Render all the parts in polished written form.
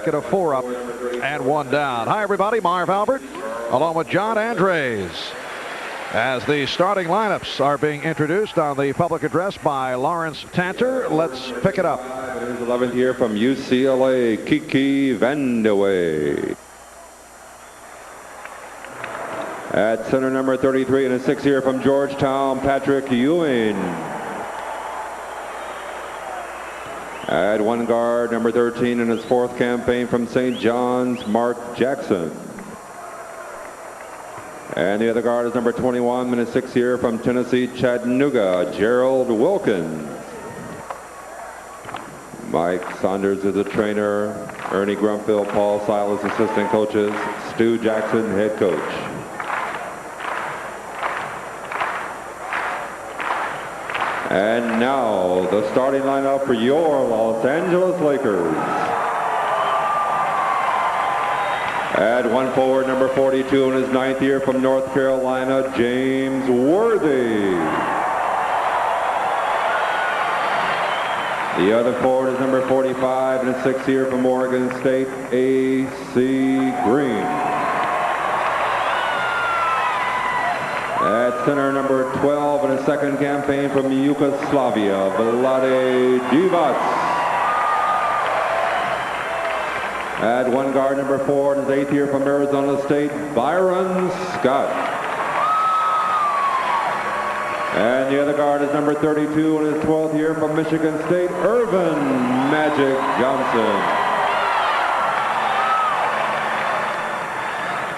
make it a 4-up and 1 down. Hi, everybody. Marv Albert along with John Andres as the starting lineups are being introduced on the public address by Lawrence Tanter. Let's pick it up. His 11th year from UCLA, Kiki Vandeweghe. At center, number 33, and a 6th year from Georgetown, Patrick Ewing. At one guard, number 13, in his 4th campaign from St. John's, Mark Jackson. And the other guard is number 21, in his 6th year from Tennessee, Chattanooga, Gerald Wilkins. Mike Saunders is the trainer. Ernie Grumfield, Paul Silas, assistant coaches. Stu Jackson, head coach. And now the starting lineup for your Los Angeles Lakers. At one forward, number 42 in his 9th year from North Carolina, James Worthy. The other forward is number 45 in his 6th year from Oregon State, A.C. Green. At center, number 12 in his 2nd campaign from Yugoslavia, Vlade Divac. At one guard, number 4 in his 8th year from Arizona State, Byron Scott. And the other guard is number 32 in his 12th year from Michigan State, Irvin Magic Johnson.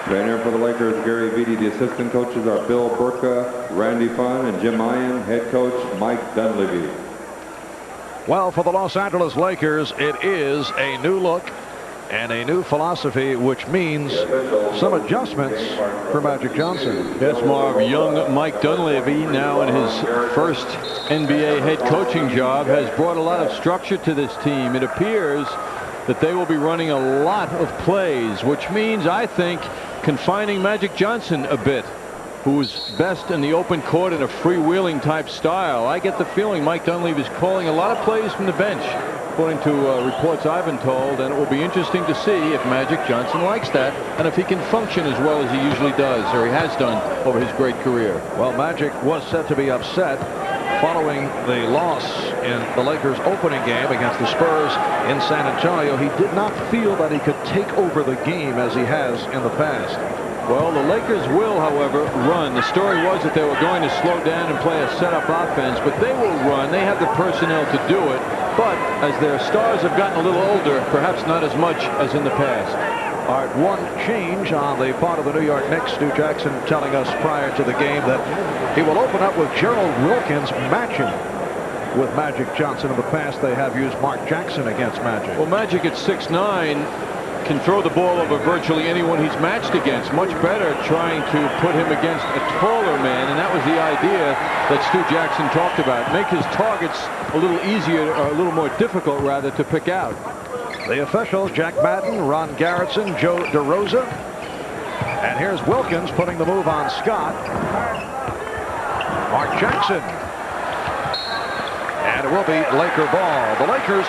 Trainer for the Lakers, Gary Vitti. The assistant coaches are Bill Burka, Randy Funn, and Jim Ian. Head coach, Mike Dunleavy. Well, for the Los Angeles Lakers, it is a new look and a new philosophy, which means some adjustments for Magic Johnson. Yes, Marv. Young Mike Dunleavy, now in his first NBA head coaching job, has brought a lot of structure to this team. It appears that they will be running a lot of plays, which means, I think, confining Magic Johnson a bit, who is best in the open court in a freewheeling type style. I get the feeling Mike Dunleavy is calling a lot of plays from the bench, according to reports I've been told, and it will be interesting to see if Magic Johnson likes that and if he can function as well as he usually does, or he has done over his great career. Well, Magic was said to be upset following the loss in the Lakers' opening game against the Spurs in San Antonio. He did not feel that he could take over the game as he has in the past. Well, the Lakers will, however, run. The story was that they were going to slow down and play a set-up offense, but they will run. They have the personnel to do it, but as their stars have gotten a little older, perhaps not as much as in the past. All right, one change on the part of the New York Knicks. Stu Jackson telling us prior to the game that he will open up with Gerald Wilkins matching with Magic Johnson. In the past, they have used Mark Jackson against Magic. Well, Magic at 6'9" can throw the ball over virtually anyone he's matched against. Much better trying to put him against a taller man, and that was the idea that Stu Jackson talked about. Make his targets a little easier, or a little more difficult, rather, to pick out. The officials, Jack Madden, Ron Garrettson, Joe DeRosa. And here's Wilkins putting the move on Scott. Mark Jackson. And it will be Laker ball. The Lakers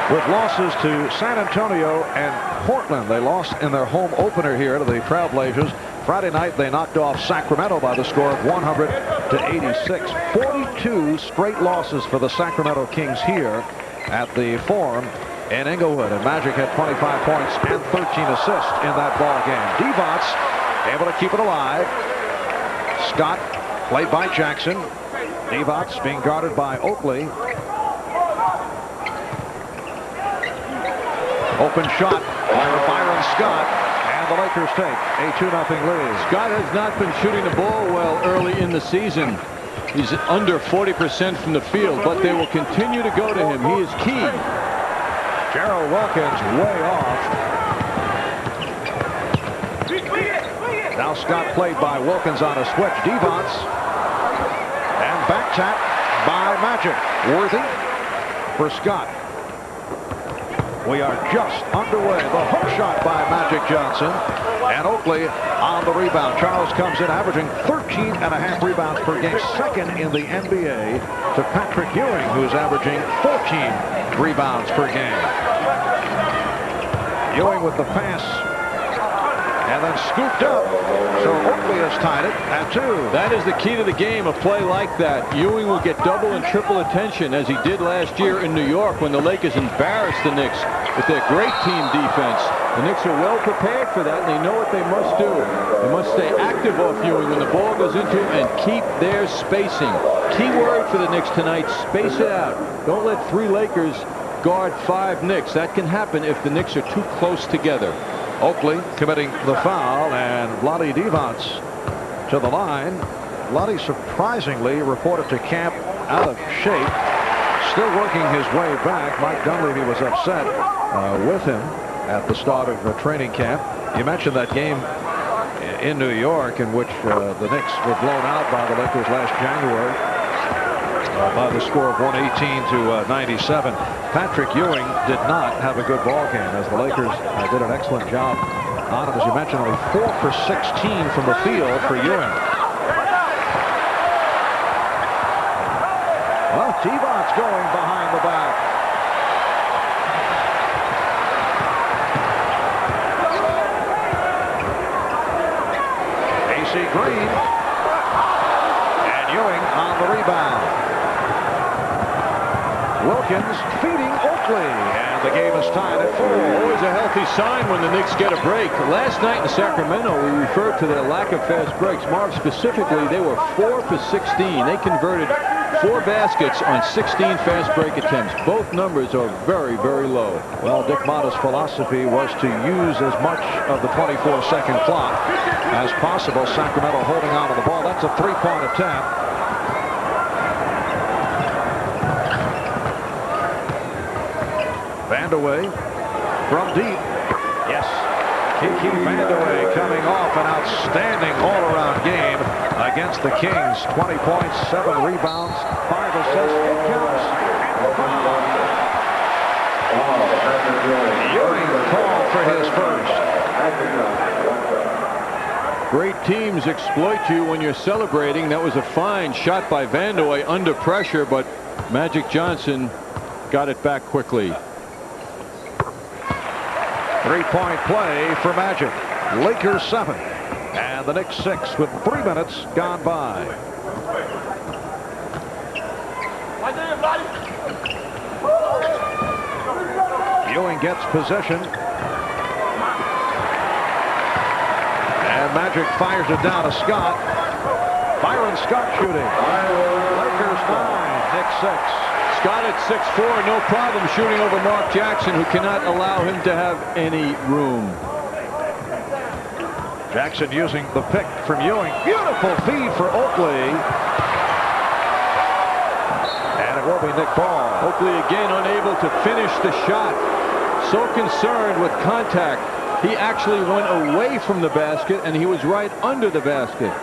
with losses to San Antonio and Portland. They lost in their home opener here to the Trailblazers. Friday night, they knocked off Sacramento by the score of 100-86. 42 straight losses for the Sacramento Kings here at the Forum in Inglewood, and Magic had 25 points and 13 assists in that ball game. Divac able to keep it alive. Scott played by Jackson. Divac being guarded by Oakley. Open shot by Byron Scott, and the Lakers take a 2-0 lead. Scott has not been shooting the ball well early in the season. He's under 40% from the field, but they will continue to go to him. He is key. Gerald Wilkins way off. Now Scott played by Wilkins on a switch. Divac. And back tap by Magic. Worthy for Scott. We are just underway. The hook shot by Magic Johnson. And Oakley on the rebound. Charles comes in averaging 13.5 rebounds per game. Second in the NBA to Patrick Ewing, who's averaging 14 rebounds per game. Ewing with the pass. And then scooped up. So Oakley has tied it at 2. That is the key to the game, a play like that. Ewing will get double and triple attention as he did last year in New York when the Lakers embarrassed the Knicks with their great team defense. The Knicks are well prepared for that, and they know what they must do. They must stay active off Ewing when the ball goes into him and keep their spacing. Key word for the Knicks tonight, space it out. Don't let 3 Lakers guard 5 Knicks. That can happen if the Knicks are too close together. Oakley committing the foul, and Vlade Divac to the line. Vlade surprisingly reported to camp out of shape, still working his way back. Mike Dunleavy was upset with him at the start of training camp. You mentioned that game in New York in which the Knicks were blown out by the Lakers last January by the score of 118 to 97. Patrick Ewing did not have a good ball game as the Lakers did an excellent job on him. As you mentioned, only 4 for 16 from the field for Ewing. Well, Tevot's going behind the back. AC Green and Ewing on the rebound. Wilkins feeding Oakley, and the game is tied at 4. Always a healthy sign when the Knicks get a break. Last night in Sacramento, we referred to their lack of fast breaks. Marv, specifically, they were 4 for 16. They converted 4 baskets on 16 fast break attempts. Both numbers are very, very low. Well, Dick Motta's philosophy was to use as much of the 24-second clock as possible. Sacramento holding on to the ball. That's a 3-point attempt. Vandeweghe from deep. Yes. Kiki Vandeweghe coming off an outstanding all-around game against the Kings. 20 points, 7 rebounds, 5 assists. It counts. Ewing called for his first. Great teams exploit you when you're celebrating. That was a fine shot by Vandeweghe under pressure, but Magic Johnson got it back quickly. 3-point play for Magic. Lakers 7 and the Knicks 6 with 3 minutes gone by. Ewing gets possession, and Magic fires it down to Scott. Byron Scott shooting. Lakers 9, Knicks 6. Scott at 6'4", no problem shooting over Mark Jackson, who cannot allow him to have any room. Jackson using the pick from Ewing. Beautiful feed for Oakley. And it will be Nick Ball. Oakley again unable to finish the shot. So concerned with contact. He actually went away from the basket, and he was right under the basket.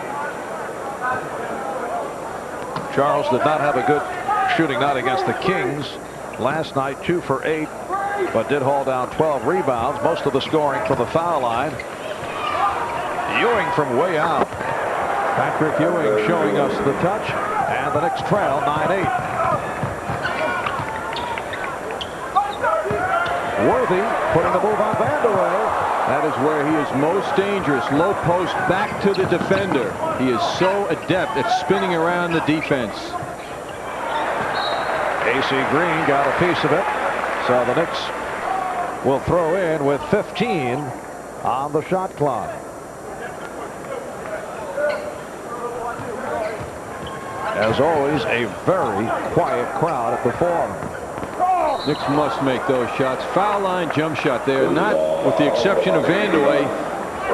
Charles did not have a good shooting night against the Kings last night. 2 for 8, but did haul down 12 rebounds, most of the scoring from the foul line. Ewing from way out. Patrick Ewing showing us the touch, and the Knicks trail 9-8. Worthy putting the move on Vandeweghe. That is where he is most dangerous. Low post back to the defender. He is so adept at spinning around the defense. AC Green got a piece of it, so the Knicks will throw in with 15 on the shot clock. As always, a very quiet crowd at the Forum. Knicks must make those shots. Foul line jump shot there, not with the exception of Vandeweghe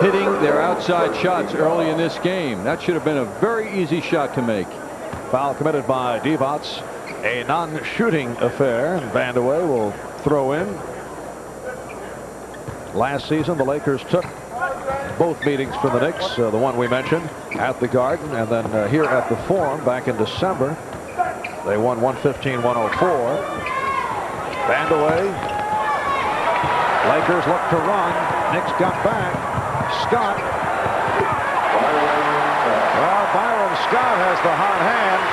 hitting their outside shots early in this game. That should have been a very easy shot to make. Foul committed by Divac. A non-shooting affair, and Vandeweghe will throw in. Last season, the Lakers took both meetings for the Knicks, the one we mentioned at the Garden, and then here at the Forum back in December. They won 115-104. Vandeweghe. Lakers look to run. Knicks got back. Scott. Well, Byron Scott has the hot hand.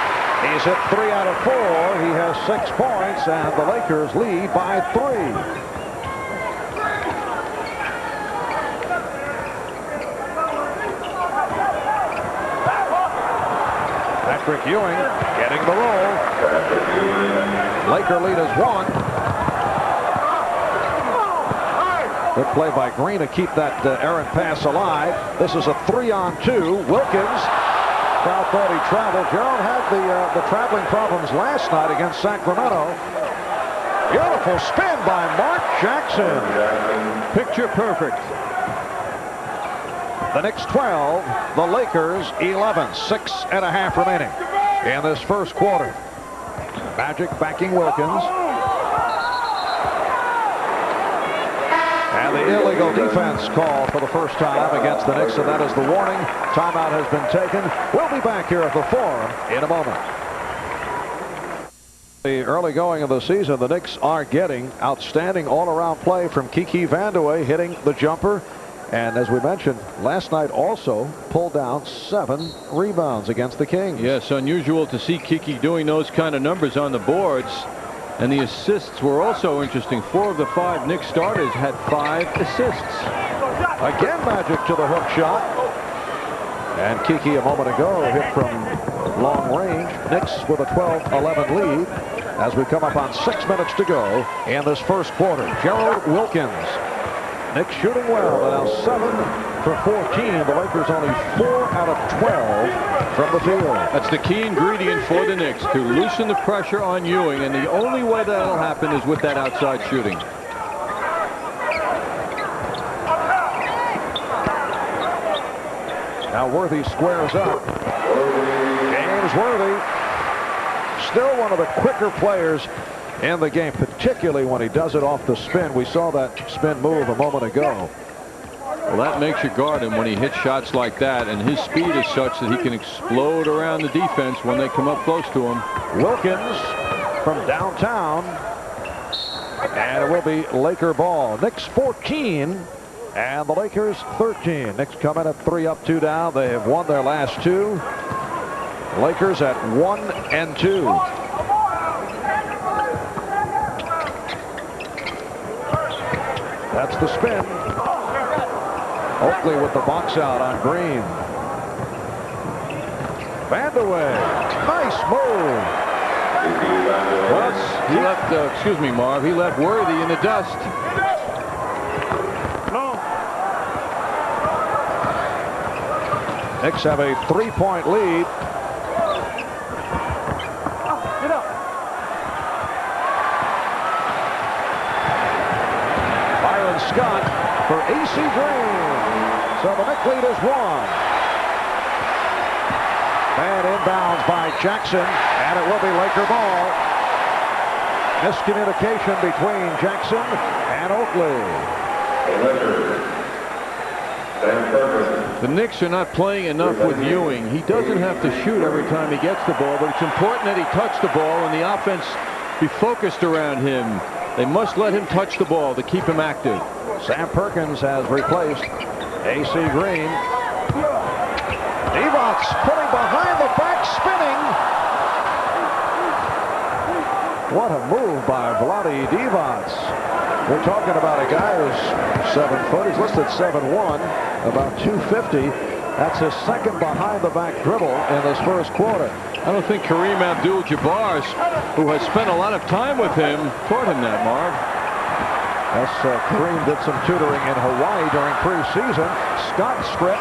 He's hit 3 out of 4. He has 6 points, and the Lakers lead by 3. Patrick Ewing getting the roll. Laker lead is 1. Good play by Green to keep that errant pass alive. This is a 3-on-2. Wilkins. Crowd thought he traveled. Gerald had the traveling problems last night against Sacramento. Beautiful spin by Mark Jackson. Picture perfect. The Knicks 12, the Lakers 11. 6.5 remaining in this first quarter. Magic backing Wilkins. And the illegal defense called for the first time against the Knicks, and that is the warning. Timeout has been taken. We'll be back here at the Forum in a moment. The early going of the season, the Knicks are getting outstanding all-around play from Kiki Vandeweghe, hitting the jumper. And as we mentioned, last night also pulled down 7 rebounds against the Kings. Yes, unusual to see Kiki doing those kind of numbers on the boards. And the assists were also interesting. 4 of the 5 Knicks starters had 5 assists. Again, Magic to the hook shot. And Kiki a moment ago hit from long range. Knicks with a 12-11 lead as we come up on 6 minutes to go in this first quarter. Gerald Wilkins. Knicks shooting well, but now 7 for 14. The Lakers only 4 out of 12 from the field. That's the key ingredient for the Knicks, to loosen the pressure on Ewing, and the only way that'll happen is with that outside shooting. Now Worthy squares up. James Worthy, still one of the quicker players in the game, particularly when he does it off the spin. We saw that spin move a moment ago. Well, that makes you guard him when he hits shots like that, and his speed is such that he can explode around the defense when they come up close to him. Wilkins from downtown, and it will be Laker ball. Knicks 14 and the Lakers 13. Knicks come in at 3 up, 2 down. They have won their last 2. Lakers at 1 and 2. That's the spin. Oakley with the box out on Green. Vandeweghe, nice move. Well, he left, excuse me, Marv, he left Worthy in the dust. Knicks have a 3-point lead. Scott for A.C. Green. So the Knicks lead is 1. And inbounds by Jackson, and it will be Laker ball. Miscommunication between Jackson and Oakley. The Knicks are not playing enough with Ewing. He doesn't have to shoot every time he gets the ball, but it's important that he touch the ball and the offense be focused around him. They must let him touch the ball to keep him active. Sam Perkins has replaced A.C. Green. Divac pulling behind the back, spinning. What a move by Vlade Divac. We're talking about a guy who's 7 foot. He's listed 7'1", about 250. That's his second behind the back dribble in this first quarter. I don't think Kareem Abdul-Jabbar, who has spent a lot of time with him, taught him that, Marv. Yes, Kareem did some tutoring in Hawaii during preseason. Scott strip.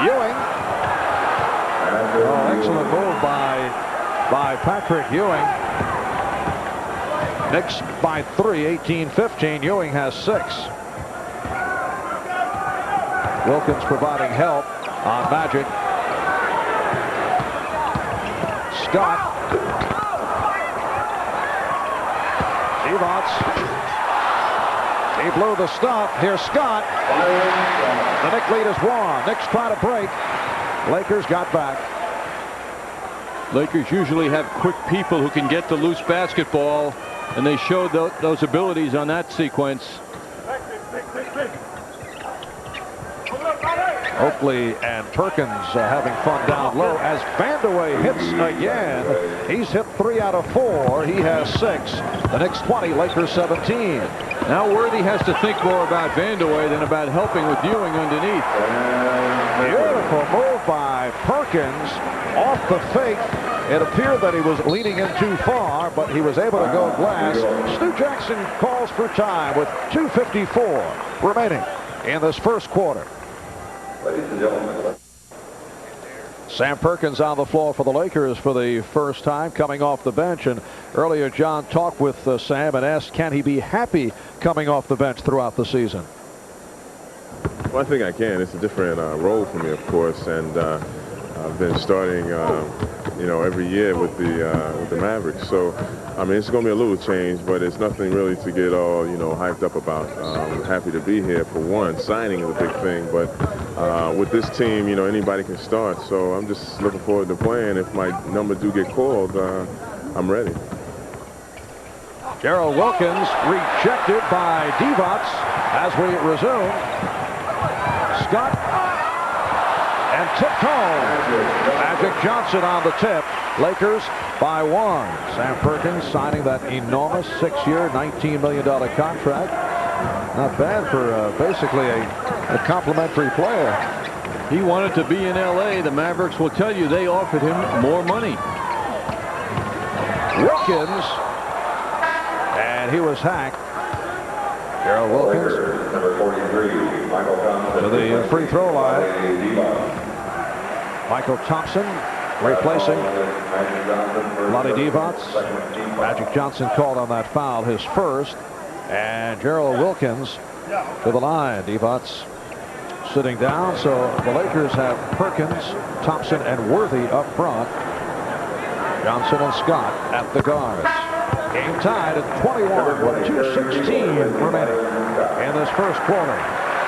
Ewing. Oh, excellent move by Patrick Ewing. Knicks by 3, 18-15. Ewing has 6. Wilkins providing help on Magic. Scott. Divac. He blew the stop. Here's Scott. The Knicks lead is 1. Knicks try to break. Lakers got back. Lakers usually have quick people who can get the loose basketball, and they showed those abilities on that sequence. Oakley and Perkins having fun down low as Vandeweghe hits again. He's hit 3 out of 4. He has 6. The Knicks 20, Lakers 17. Now Worthy has to think more about Vandeweghe than about helping with Ewing underneath. Beautiful move by Perkins off the fake. It appeared that he was leaning in too far, but he was able to go glass. Stu Jackson calls for time with 2:54 remaining in this first quarter. Ladies and gentlemen. Sam Perkins on the floor for the Lakers for the first time, coming off the bench. And earlier John talked with Sam and asked, can he be happy coming off the bench throughout the season? Well, I think I can. It's a different role for me, of course, and I've been starting, every year with the Mavericks. So, I mean, it's going to be a little change, but it's nothing really to get all, hyped up about. I'm happy to be here for one. Signing is a big thing, but with this team, anybody can start. So I'm just looking forward to playing. If my number do get called, I'm ready. Gerald Wilkins rejected by Divac as we resume. Scott and tipped home. Magic Johnson on the tip. Lakers by 1. Sam Perkins signing that enormous 6-year, $19 million contract. Not bad for basically a complimentary player. He wanted to be in L.A. The Mavericks will tell you they offered him more money. Wilkins, and he was hacked. Gerald Wilkins Number 43, Michael Thompson. to the free throw line. Michael Thompson replacing Lonnie Divac. Magic Johnson called on that foul, his first. And Gerald Wilkins to the line. Divac sitting down, so the Lakers have Perkins, Thompson, and Worthy up front. Johnson and Scott at the guards. Game tied at 21 with 2:16 remaining in this first quarter.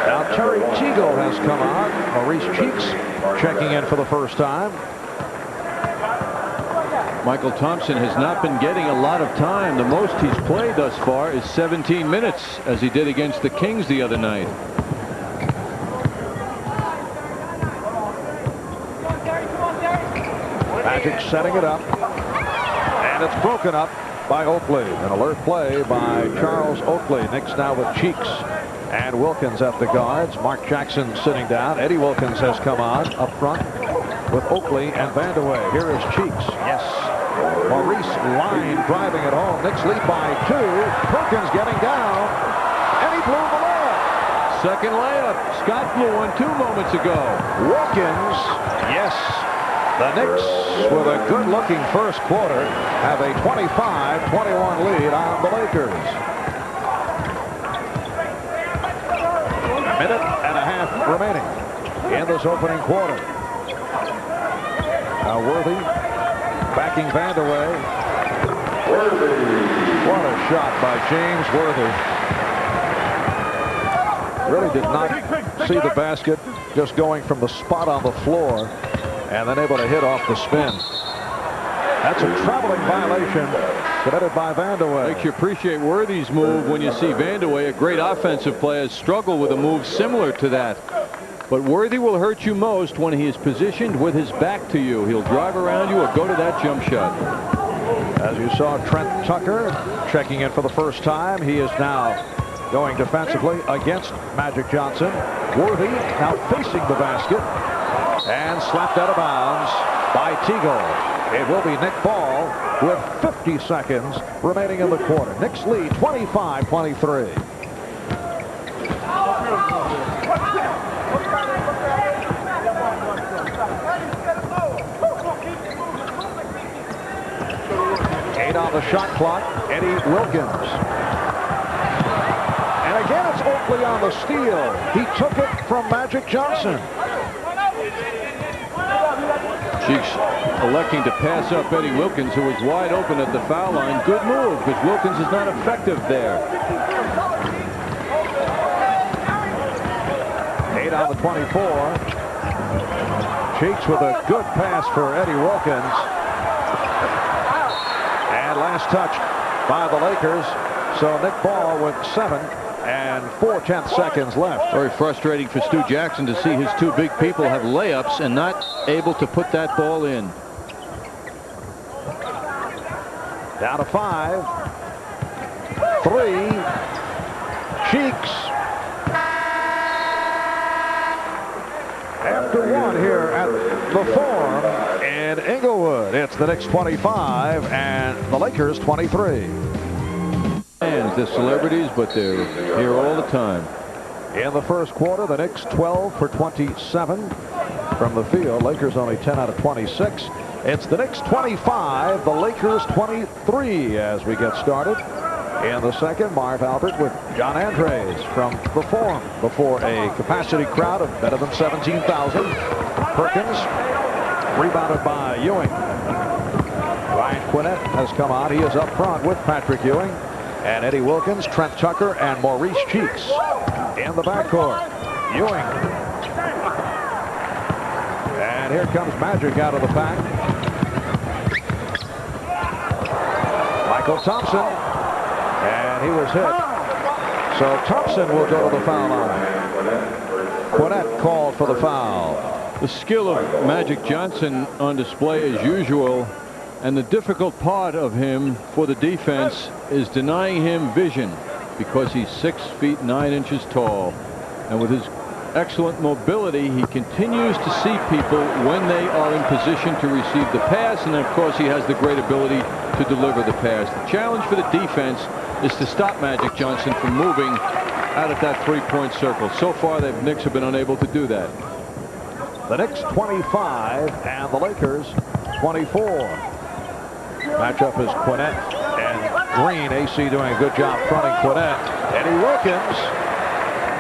Now Terry Teagle has come on. Maurice Cheeks checking in for the first time. Michael Thompson has not been getting a lot of time. The most he's played thus far is 17 minutes, as he did against the Kings the other night. Magic setting it up, and it's broken up by Oakley. An alert play by Charles Oakley. Knicks now with Cheeks and Wilkins at the guards. Mark Jackson sitting down. Eddie Wilkins has come on up front with Oakley and Vandeweghe. Here is Cheeks. Yes. Maurice line driving it home. Knicks lead by 2. Perkins getting down, and he blew the layup. Second layup. Scott blew one 2 moments ago. Wilkins, yes. The Knicks, with a good-looking first quarter, have a 25-21 lead on the Lakers. A minute and a half remaining in this opening quarter. Now Worthy backing Vandeweghe. What a shot by James Worthy. Really did not see the basket, just going from the spot on the floor and then able to hit off the spin. That's a traveling violation committed by Vandeweghe. Makes you appreciate Worthy's move when you see Vandeweghe, a great offensive player, struggle with a move similar to that. But Worthy will hurt you most when he is positioned with his back to you. He'll drive around you or go to that jump shot. As you saw, Trent Tucker checking in for the first time. He is now going defensively against Magic Johnson. Worthy now facing the basket and slapped out of bounds by Teagle. It will be Nick Ball with 50 seconds remaining in the quarter. Knicks lead 25-23. Eight on the shot clock. Eddie Wilkins. And again, it's Oakley on the steal. He took it from Magic Johnson. Cheeks electing to pass up Eddie Wilkins, who was wide open at the foul line. Good move, because Wilkins is not effective there. 8 on the 24. Cheeks with a good pass for Eddie Wilkins. And last touch by the Lakers. So Nick Ball with 7 and 4/10 seconds left. Very frustrating for Stu Jackson to see his two big people have layups and not able to put that ball in. Down to 5. 3. Cheeks. After one here at the Forum in Inglewood, it's the Knicks 25 and the Lakers 23. And they're celebrities, but they're here all the time. In the first quarter, the Knicks 12 for 27 from the field. Lakers only 10 out of 26. It's the Knicks 25, the Lakers 23 as we get started. In the second, Marv Albert with John Andres from the Forum before a capacity crowd of better than 17,000. Perkins rebounded by Ewing. Ryan Quinnett has come on. He is up front with Patrick Ewing and Eddie Wilkins, Trent Tucker, and Maurice Cheeks in the backcourt. Ewing. And here comes Magic out of the pack. Michael Thompson. And he was hit. So Thompson will go to the foul line. Quinnett called for the foul. The skill of Magic Johnson on display as usual. And the difficult part of him for the defense is denying him vision because he's 6 feet 9 inches tall. And with his excellent mobility, he continues to see people when they are in position to receive the pass. And of course, he has the great ability to deliver the pass. The challenge for the defense is to stop Magic Johnson from moving out of that three-point circle. So far, the Knicks have been unable to do that. The Knicks 25 and the Lakers 24. Matchup is Quinnett and Green. AC doing a good job fronting Quinnett. Eddie Wilkins.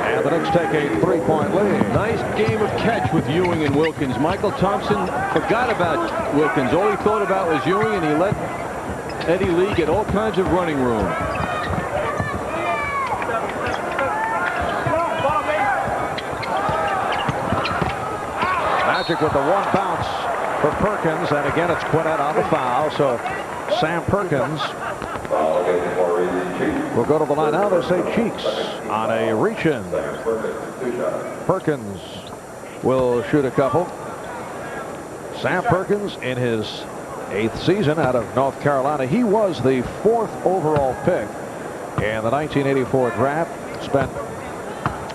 And the Knicks take a three-point lead. Nice game of catch with Ewing and Wilkins. Michael Thompson forgot about Wilkins. All he thought about was Ewing, and he let Eddie Lee get all kinds of running room. Magic with the one bounce for Perkins, and again it's Quinnett on the foul. So Sam Perkins will go to the line. Now they say Cheeks on a reach-in. Perkins will shoot a couple. Sam Perkins in his 8th season out of North Carolina. He was the 4th overall pick in the 1984 draft. Spent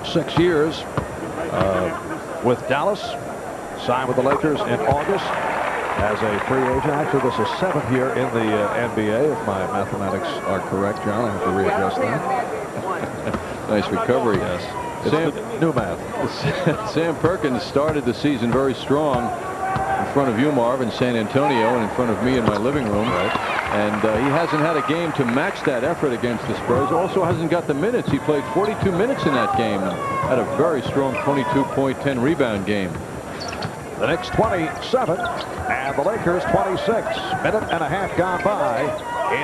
6 years with Dallas. Signed with the Lakers in August as a free agent. Actually, this is 7th year in the NBA, if my mathematics are correct, John. I have to readjust that. Nice recovery. Yes. Sam, new math. Sam Perkins started the season very strong in front of you, Marv, in San Antonio, and in front of me in my living room. Right. And he hasn't had a game to match that effort against the Spurs. Also hasn't got the minutes. He played 42 minutes in that game. Had a very strong 22-point, 10-rebound game. The Knicks 27 and the Lakers 26. Minute and a half gone by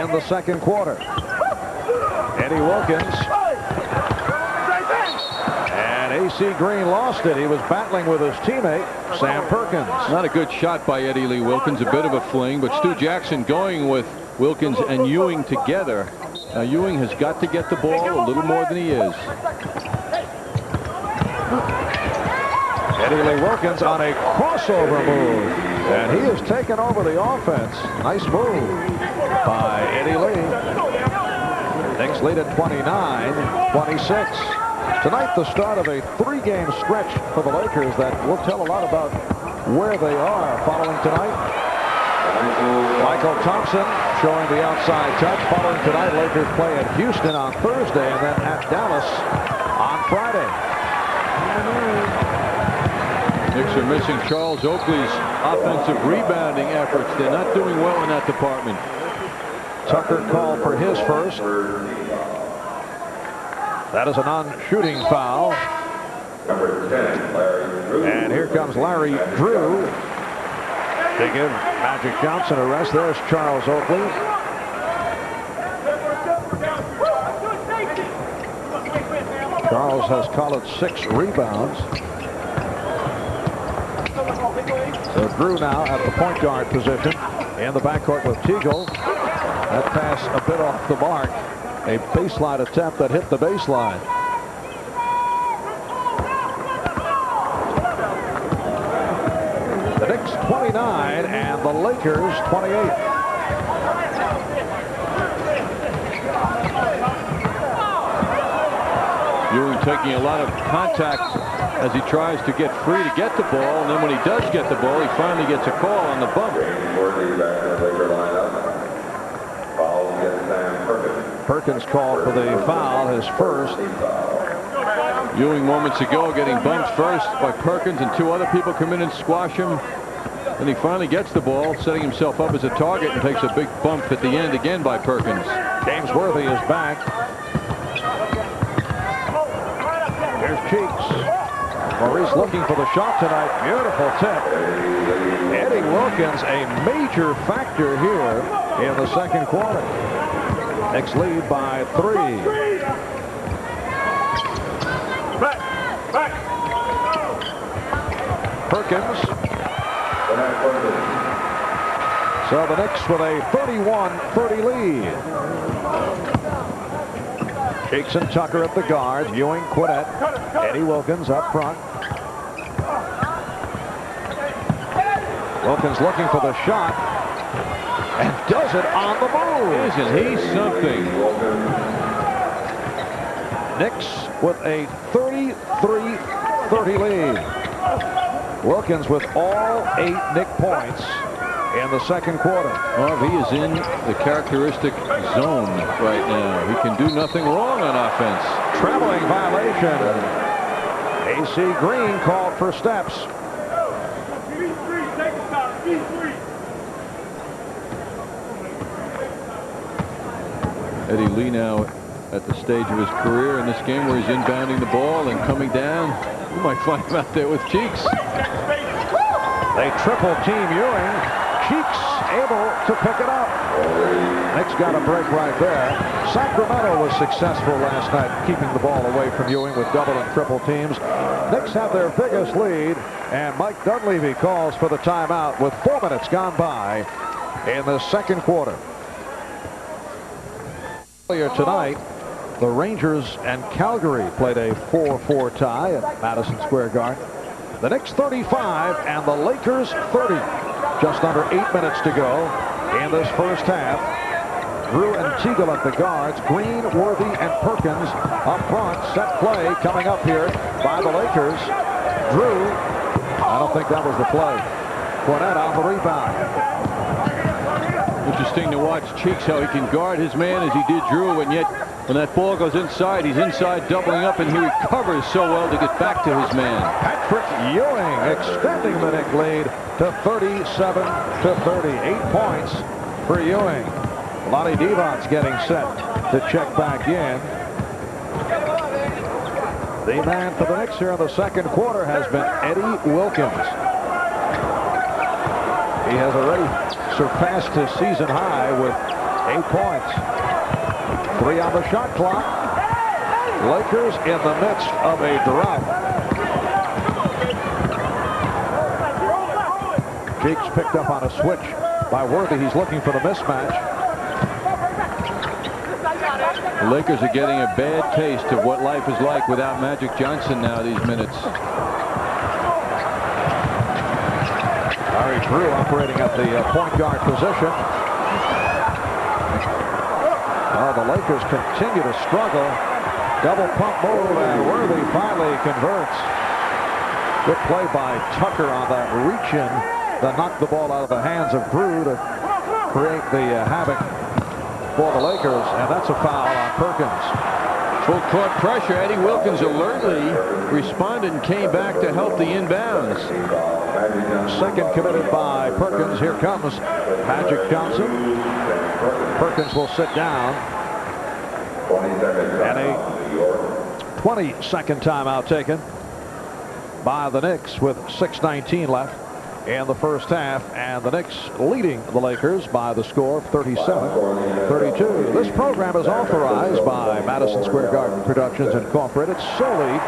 in the second quarter. Eddie Wilkins. And AC Green lost it. He was battling with his teammate, Sam Perkins. Not a good shot by Eddie Lee Wilkins. A bit of a fling. But Stu Jackson going with Wilkins and Ewing together. Now Ewing has got to get the ball a little more than he is. Eddie Lee Wilkins on a crossover move, and he has taken over the offense. Nice move by Eddie Lee. Knicks lead at 29-26. Tonight, the start of a 3-game stretch for the Lakers that will tell a lot about where they are following tonight. Michael Thompson showing the outside touch. Following tonight, Lakers play at Houston on Thursday and then at Dallas on Friday. Knicks are missing Charles Oakley's offensive rebounding efforts. They're not doing well in that department. Tucker called for his first. That is a non-shooting foul. And here comes Larry Drew to give Magic Johnson a rest. There's Charles Oakley. Charles has called 6 rebounds. So Drew now at the point guard position in the backcourt with Teagle. That pass a bit off the mark. A baseline attempt that hit the baseline. The Knicks 29 and the Lakers 28. taking a lot of contact as he tries to get free to get the ball, and then when he does get the ball, he finally gets a call on the bump. Perkins called for the foul, his first. Ewing moments ago getting bumped first by Perkins, and two other people come in and squash him. And he finally gets the ball, setting himself up as a target, and takes a big bump at the end again by Perkins. James Worthy is back. Here's Cheeks. Maurice looking for the shot tonight. Beautiful tip. Eddie Wilkins, a major factor here in the second quarter. Knicks lead by 3. Perkins. So the Knicks with a 31-30 lead. Cheeks and Tucker at the guards. Ewing, Quinnett, Eddie Wilkins up front. Wilkins looking for the shot and does it on the move. Isn't he something? Knicks with a 33-30 lead. Wilkins with all 8 Knick points in the second quarter. Well, he is in the characteristic zone right now. He can do nothing wrong on offense. Traveling violation. AC Green called for steps. Eddie Lee now at the stage of his career in this game where he's inbounding the ball and coming down. You might find him out there with Cheeks. They triple team Ewing. Cheeks able to pick it up. Knicks got a break right there. Sacramento was successful last night keeping the ball away from Ewing with double and triple teams. Knicks have their biggest lead, and Mike Dunleavy calls for the timeout with 4 minutes gone by in the second quarter. Earlier tonight, the Rangers and Calgary played a 4-4 tie at Madison Square Garden. The Knicks 35 and the Lakers 30. Just under 8 minutes to go in this first half. Drew and Teagle at the guards. Green, Worthy, and Perkins up front. Set play coming up here by the Lakers. Drew, I don't think that was the play. Quinnett on the rebound. Interesting to watch Cheeks, how he can guard his man as he did Drew, and yet when that ball goes inside, he's inside doubling up, and he recovers so well to get back to his man. Patrick Ewing extending the Knick lead to 37-30. 8 points for Ewing. Lonnie Devon's getting set to check back in. The man for the Knicks here in the second quarter has been Eddie Wilkins. He has already surpassed his season high with 8 points. 3 on the shot clock. Lakers in the midst of a drought. Cheeks picked up on a switch by Worthy. He's looking for the mismatch. The Lakers are getting a bad taste of what life is like without Magic Johnson now these minutes. Larry Drew operating at the point guard position. The Lakers continue to struggle. Double pump move, and Worthy finally converts. Good play by Tucker on that reach-in that knocked the ball out of the hands of Drew to create the havoc for the Lakers, and that's a foul on Perkins. Full court pressure. Eddie Wilkins alertly responded and came back to help the inbounds. Second committed by Perkins. Here comes Magic Johnson. Perkins will sit down. And a 20-second timeout taken by the Knicks with 6:19 left in the first half, and the Knicks leading the Lakers by the score of 37-32. This program is authorized by Madison Square Garden Productions Incorporated solely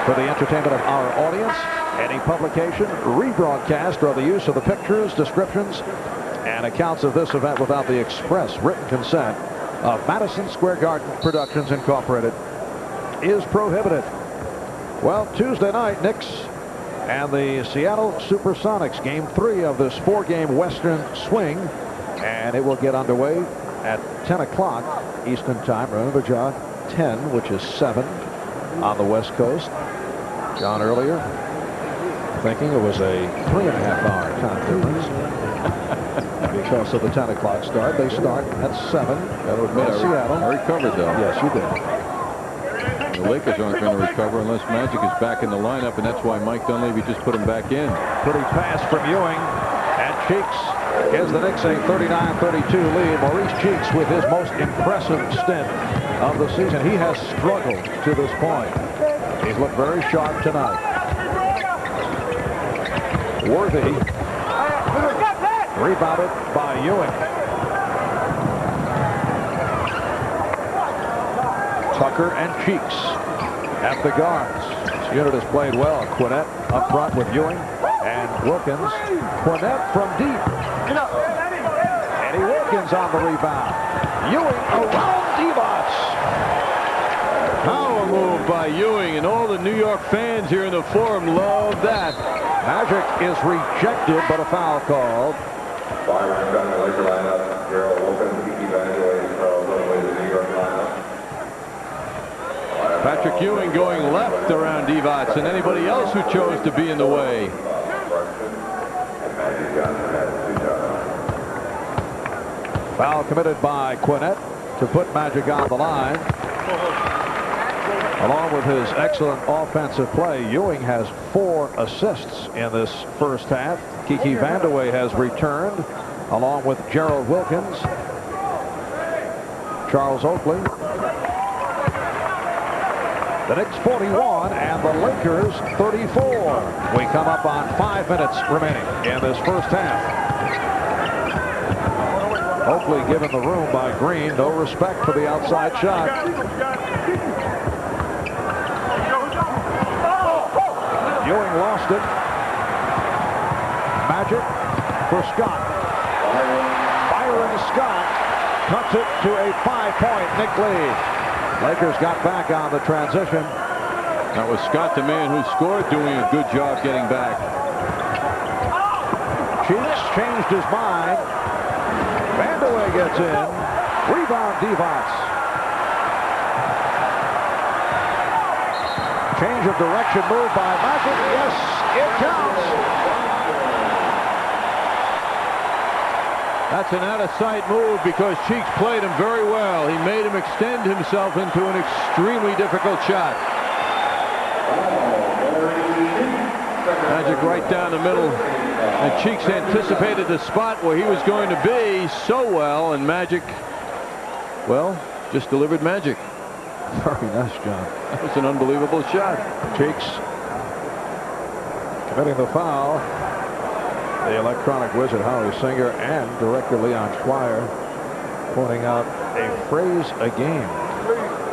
for the entertainment of our audience. Any publication, rebroadcast, or the use of the pictures, descriptions, and accounts of this event without the express written consent of Madison Square Garden Productions Incorporated is prohibited. Well, Tuesday night, Knicks and the Seattle Supersonics, game 3 of this 4-game Western swing, and it will get underway at 10 o'clock Eastern time. Remember, John, 10, which is 7 on the West Coast. John earlier thinking it was a 3.5-hour time difference because of the 10 o'clock start. They start at 7. That'll be Seattle. I recovered, though. Yes, you did. The Lakers aren't going to recover unless Magic is back in the lineup, and that's why Mike Dunleavy just put him back in. Pretty pass from Ewing, and Cheeks gives the Knicks a 39-32 lead. Maurice Cheeks with his most impressive stint of the season. He has struggled to this point. He's looked very sharp tonight. Worthy rebounded by Ewing. Tucker and Cheeks at the guards. This unit has played well. Quinnett up front with Ewing and Wilkins. Quinnett from deep. Eddie Wilkins on the rebound. Ewing around Divac. Power move by Ewing, and all the New York fans here in the Forum love that. Magic is rejected, but a foul called. Byron got the Laker lineup. Gerald Wilkins, Kiki Vandeweghe, Charles Dunleavy, the New York lineup. Patrick Ewing going left around Divac and anybody else who chose to be in the way. Foul committed by Quinnett to put Magic on the line. Along with his excellent offensive play, Ewing has 4 assists in this first half. Kiki Vandeweghe has returned, along with Gerald Wilkins, Charles Oakley. The Knicks 41 and the Lakers 34. We come up on 5 minutes remaining in this first half. Oakley given the room by Green. No respect for the outside shot. Ewing lost it. Magic for Scott. Byron Scott cuts it to a 5-point Knick lead. Lakers got back on the transition. That was Scott, the man who scored, doing a good job getting back. Cheeks changed his mind. Vandeweghe gets in. Rebound Divac. Change of direction move by Magic. Yes, it counts. That's an out-of-sight move because Cheeks played him very well. He made him extend himself into an extremely difficult shot. Magic right down the middle. And Cheeks anticipated the spot where he was going to be so well, and Magic, well, just delivered magic. Very nice, John. That was an unbelievable shot. Cheeks committing the foul. The electronic wizard Howie Singer and director Leon Schweier pointing out a phrase a game.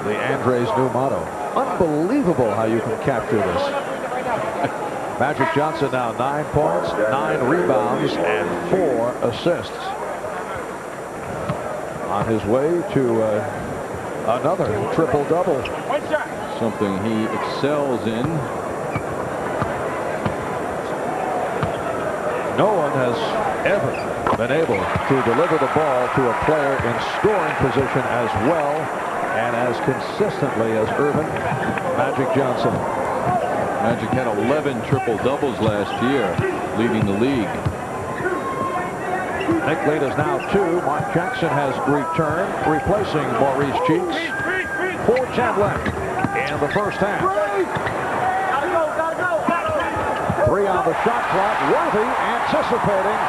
The Andres new motto. Unbelievable how you can capture this. Magic Johnson now 9 points, 9 rebounds, and 4 assists. On his way to another triple-double. Something he excels in. No one has ever been able to deliver the ball to a player in scoring position as well and as consistently as Irvin Magic Johnson. Magic had 11 triple-doubles last year, leading the league. Knick lead is now 2. Mark Jackson has returned, replacing Maurice Cheeks. 4:10 left in the first half. 3 on the shot clock. Worthy anticipating,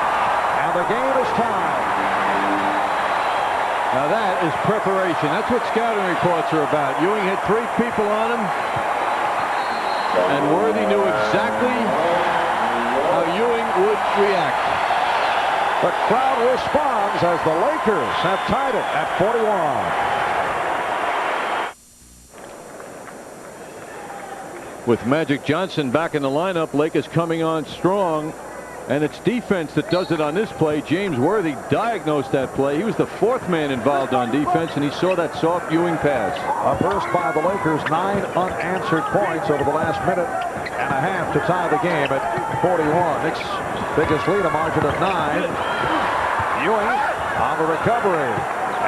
and the game is tied. Now that is preparation. That's what scouting reports are about. Ewing had 3 people on him, and Worthy knew exactly how Ewing would react. The crowd responds as the Lakers have tied it at 41. With Magic Johnson back in the lineup, Lakers coming on strong, and it's defense that does it on this play. James Worthy diagnosed that play. He was the 4th man involved on defense, and he saw that soft Ewing pass. A burst by the Lakers, 9 unanswered points over the last minute and a half to tie the game at 41. Knicks' biggest lead, a margin of 9. Ewing on the recovery,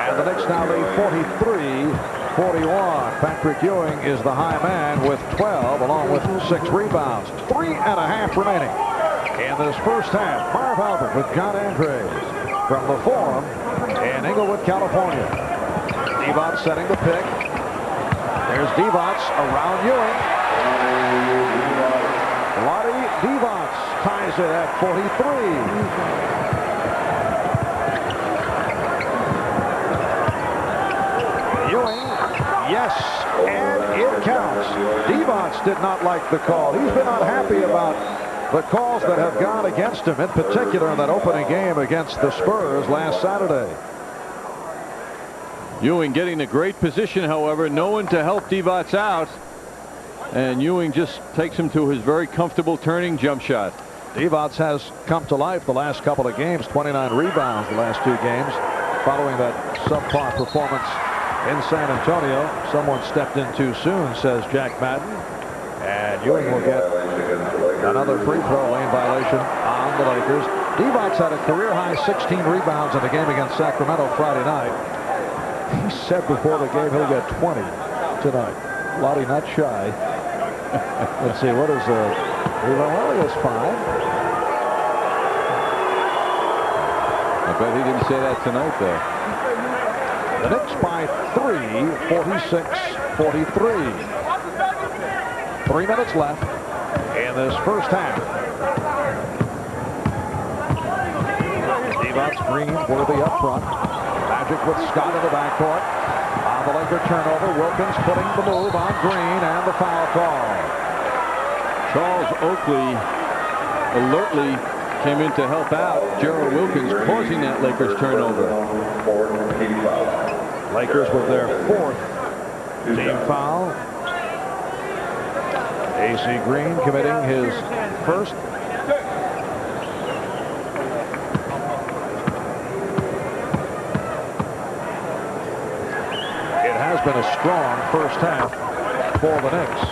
and the Knicks now lead 41. Patrick Ewing is the high man with 12, along with 6 rebounds. 3.5 remaining in this first half. Marv Albert with John Andres from the Forum in Inglewood, California. Divac setting the pick. There's Divac around Ewing. Lottie Divac ties it at 43. Yes, and it counts. Divac did not like the call. He's been unhappy about the calls that have gone against him, in particular in that opening game against the Spurs last Saturday. Ewing getting a great position, however, no one to help Divac out. And Ewing just takes him to his very comfortable turning jump shot. Divac has come to life the last couple of games, 29 rebounds the last 2 games, following that subpar performance in San Antonio. Someone stepped in too soon, says Jack Madden, and Ewing will get another free throw lane violation on the Lakers. Divac had a career-high 16 rebounds in the game against Sacramento Friday night. He said before the game he'll get 20 tonight. Lottie not shy. Let's see, what is well, he has 5. I bet he didn't say that tonight, though. The Knicks by 3, 46-43. 3 minutes left in this first half. Divac, Green, Worthy up front. Magic with Scott in the backcourt. On the Laker turnover, Wilkins putting the move on Green and the foul call. Charles Oakley alertly came in to help out Gerald Wilkins, causing that Lakers turnover. Lakers with their 4th team foul. AC Green committing his first. It has been a strong first half for the Knicks.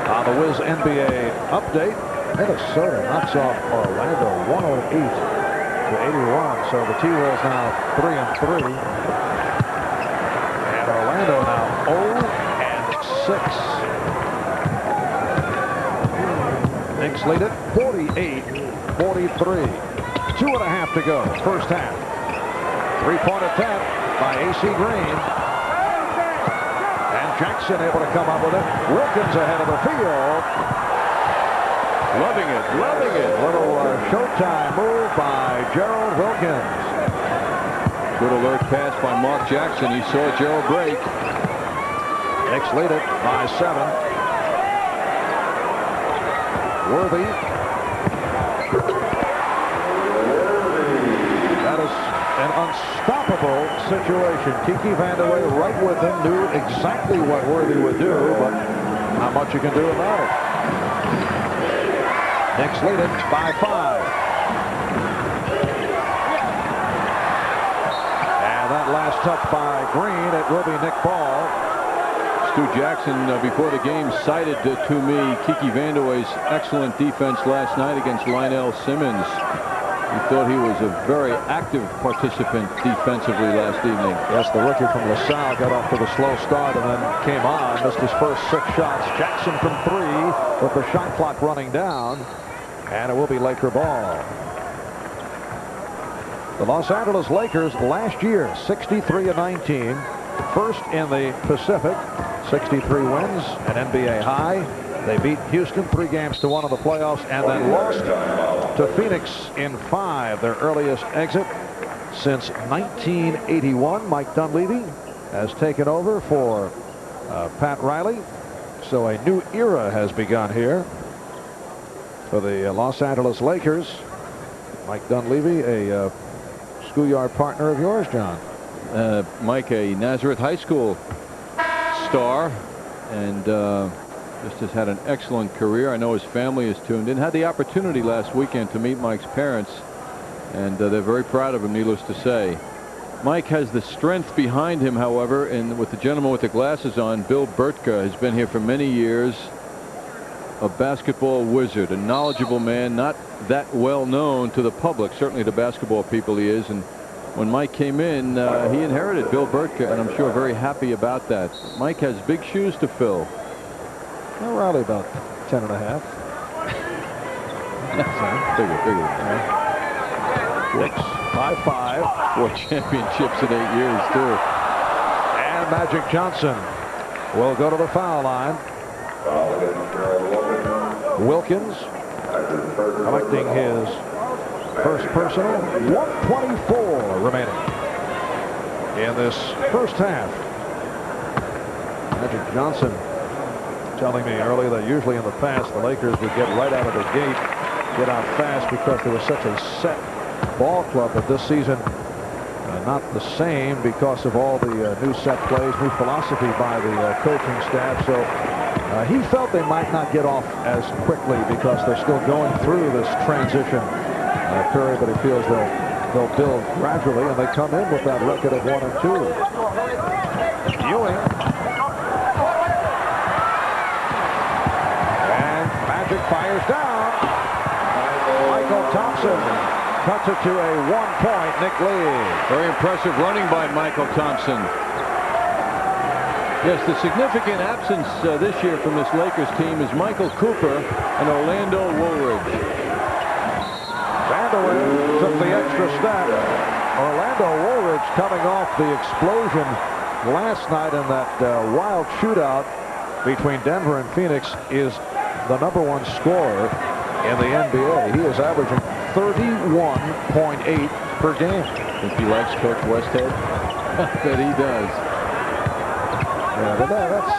On the Wiz NBA update, Minnesota knocks off Orlando 108-81. So the T-Wolves now 3-3. And Orlando now 0-6. Knicks lead it 48-43. 2.5 to go. First half. 3-point attempt by AC Green. And Jackson able to come up with it. Wilkins ahead of the field. Loving it, loving it. Little showtime move by Gerald Wilkins. Good alert pass by Mark Jackson. He saw Gerald break. Knicks lead it by 7. Worthy. That is an unstoppable situation. Kiki Vandeweghe right with him, knew exactly what Worthy would do, but not much you can do about it. Knicks lead it by 5. And that last touch by Green, it will be Nick Ball. Stu Jackson, before the game, cited to me Kiki Vandeweghe's excellent defense last night against Lionel Simmons. He thought he was a very active participant defensively last evening. Yes, the rookie from LaSalle got off to the slow start and then came on. Missed his first 6 shots. Jackson from 3 with the shot clock running down. And it will be Laker ball. The Los Angeles Lakers last year 63-19. First in the Pacific. 63 wins, an NBA high. They beat Houston 3-1 in the playoffs and then lost to Phoenix in 5, their earliest exit since 1981. Mike Dunleavy has taken over for Pat Riley. So a new era has begun here for the Los Angeles Lakers. Mike Dunleavy, a schoolyard partner of yours, John. Mike, a Nazareth High School star, and just has had an excellent career. I know his family is tuned in. Had the opportunity last weekend to meet Mike's parents, and they're very proud of him, needless to say. Mike has the strength behind him, however, and with the gentleman with the glasses on, Bill Burtka, has been here for many years. A basketball wizard, a knowledgeable man, not that well known to the public. Certainly to basketball people he is, and when Mike came in, he inherited Bill Burtka, and I'm sure very happy about that. Mike has big shoes to fill. Well, Riley about 10 and a half. Bigger. Knicks 5-5. 4 championships in 8 years, too. And Magic Johnson will go to the foul line. Wilkins collecting his first personal. 1:24 remaining in this first half. Magic Johnson telling me earlier that usually in the past the Lakers would get right out of the gate, get out fast because there was such a set ball club, but this season not the same because of all the new set plays, new philosophy by the coaching staff. So he felt they might not get off as quickly because they're still going through this transition period, but he feels they'll build gradually, and they come in with that record of 1-2. Ewing. And Magic fires down. Michael Thompson cuts it to a 1-point Knick lead. Very impressive running by Michael Thompson. Yes, the significant absence this year from this Lakers team is Michael Cooper and Orlando Woolridge. Vanderlyn took the extra step. Orlando Woolridge coming off the explosion last night in that wild shootout between Denver and Phoenix, is the #1 scorer in the NBA. He is averaging 31.8 per game. Think he likes Coach Westhead? I bet he does. Yeah, but that's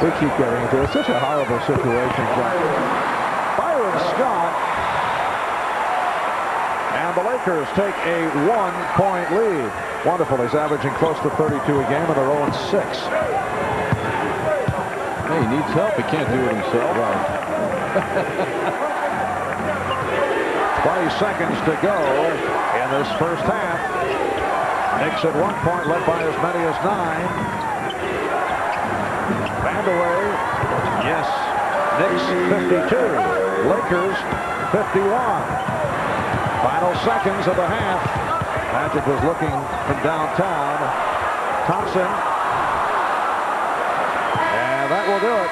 we keep getting into it. It's such a horrible situation. Byron Scott, and the Lakers take a 1-point lead. Wonderful. He's averaging close to 32 a game, and they're 0-6. Hey, he needs help. He can't do it himself. 20 seconds to go in this first half. Knicks at 1 point, led by as many as 9. Vanderway, yes. Knicks 52. Lakers 51. Final seconds of the half. Magic was looking from downtown. Thompson. And that will do it.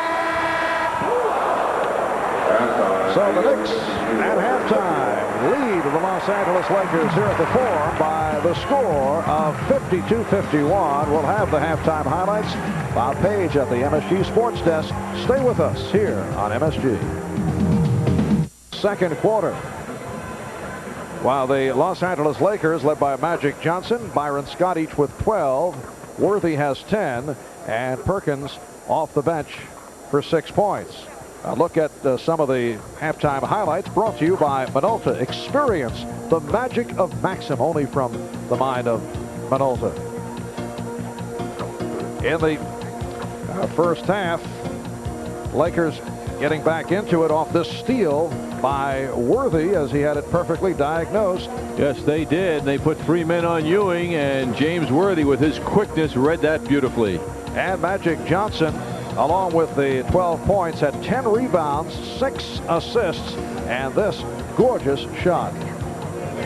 So the Knicks at halftime lead the Los Angeles Lakers here at the Forum by the score of 52-51. We'll have the halftime highlights. Bob Page at the MSG Sports Desk. Stay with us here on MSG. Second quarter. While the Los Angeles Lakers, led by Magic Johnson, Byron Scott, each with 12. Worthy has 10, and Perkins off the bench for 6 points. A look at some of the halftime highlights brought to you by Minolta. Experience the magic of Maxim, only from the mind of Minolta. In the first half, Lakers getting back into it off this steal by Worthy, as he had it perfectly diagnosed. Yes, they did. They put 3 men on Ewing, and James Worthy, with his quickness, read that beautifully. And Magic Johnson, along with the 12 points, had 10 rebounds, 6 assists, and this gorgeous shot.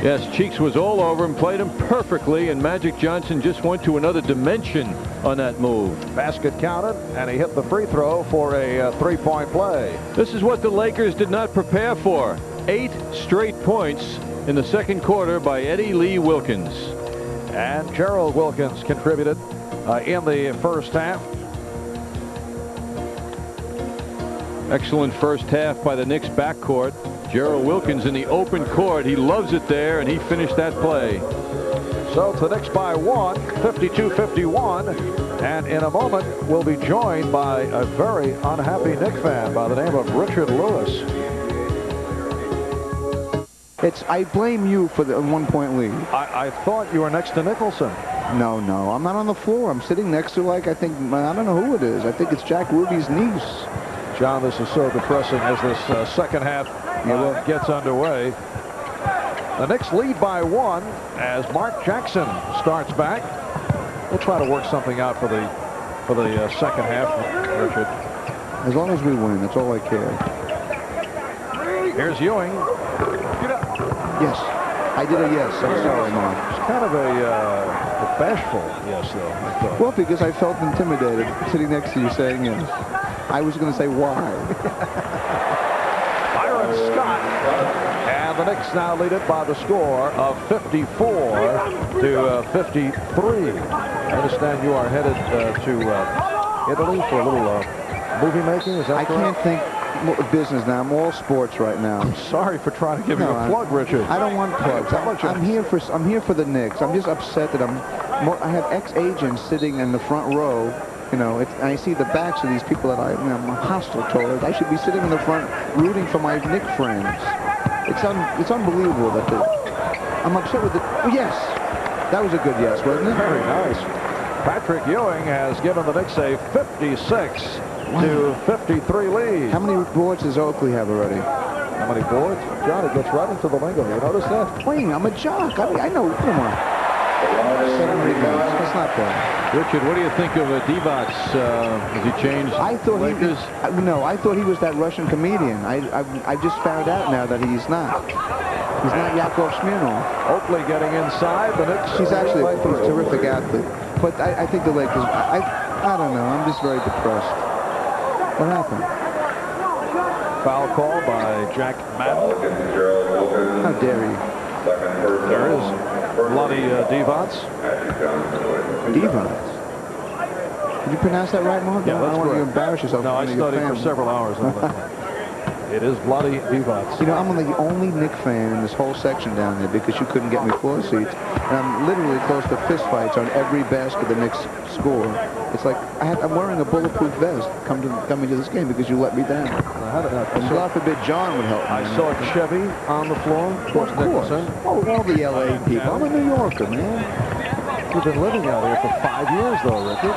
Yes, Cheeks was all over him, played him perfectly, and Magic Johnson just went to another dimension on that move. Basket counted, and he hit the free throw for a 3-point play. This is what the Lakers did not prepare for. 8 straight points in the second quarter by Eddie Lee Wilkins. And Gerald Wilkins contributed in the first half. Excellent first half by the Knicks backcourt. Gerald Wilkins in the open court. He loves it there, and he finished that play. So the Knicks by 1, 52-51. And in a moment, we'll be joined by a very unhappy Knicks fan by the name of Richard Lewis. I blame you for the 1-point lead. I thought you were next to Nicholson. No, I'm not on the floor. I'm sitting next to, I don't know who it is. I think it's Jack Ruby's niece. John, this is so depressing as this second half gets underway. The Knicks lead by 1 as Mark Jackson starts back. We'll try to work something out for the second half, Richard. As long as we win, that's all I care. Here's Ewing. Yes. I did a yes. I'm sorry, Mark. It's kind of a bashful yes, though, I thought. Well, because I felt intimidated sitting next to you saying yes. I was going to say why. Byron Scott. And the Knicks now lead it by the score of 54 to 53. I understand you are headed to Italy for a little movie making. Is that I correct? can't think business now. I'm all sports right now. I'm sorry for trying to give you a plug, Richard. I don't want plugs. I'm here for the Knicks. I'm just upset that I have ex-agents sitting in the front row. You know, and I see the backs of these people that I'm hostile towards. I should be sitting in the front rooting for my Knicks friends. It's unbelievable that I'm upset with it. Oh, yes, that was a good yes, wasn't it? Very nice. Patrick Ewing has given the Knicks a 56 to 53 lead. How many boards does Oakley have already? How many boards? John, it gets right into the lingo. You notice that? Wayne, I'm a jock. I know. Come on. It's not bad. Richard, what do you think of Divac? Has he changed? I thought Lakers? I thought he was that Russian comedian. I just found out now that he's not. He's not Yakov Smirnoff. Oakley getting inside. The Knicks. He's actually a terrific athlete. But I think the Lakers. I don't know. I'm just very depressed. What happened? Foul call by Jack Madden. How dare you? There is Bloody Divac. Divac. Did you pronounce that right, Mark? Yeah, I that's don't want you to correct. embarrass yourself. No, in I front of your studied for family. several hours on that. It is Bloody Divac. You know, I'm the only Knicks fan in this whole section down there because you couldn't get me floor seats. And I'm literally close to fistfights on every basket the Knicks score. It's like I'm wearing a bulletproof vest coming to this game because you let me down. And God forbid John would help me. I saw Chevy on the floor. Of course. Oh, all the LA people. I'm a New Yorker, man. You've been living out here for 5 years, though, Richard.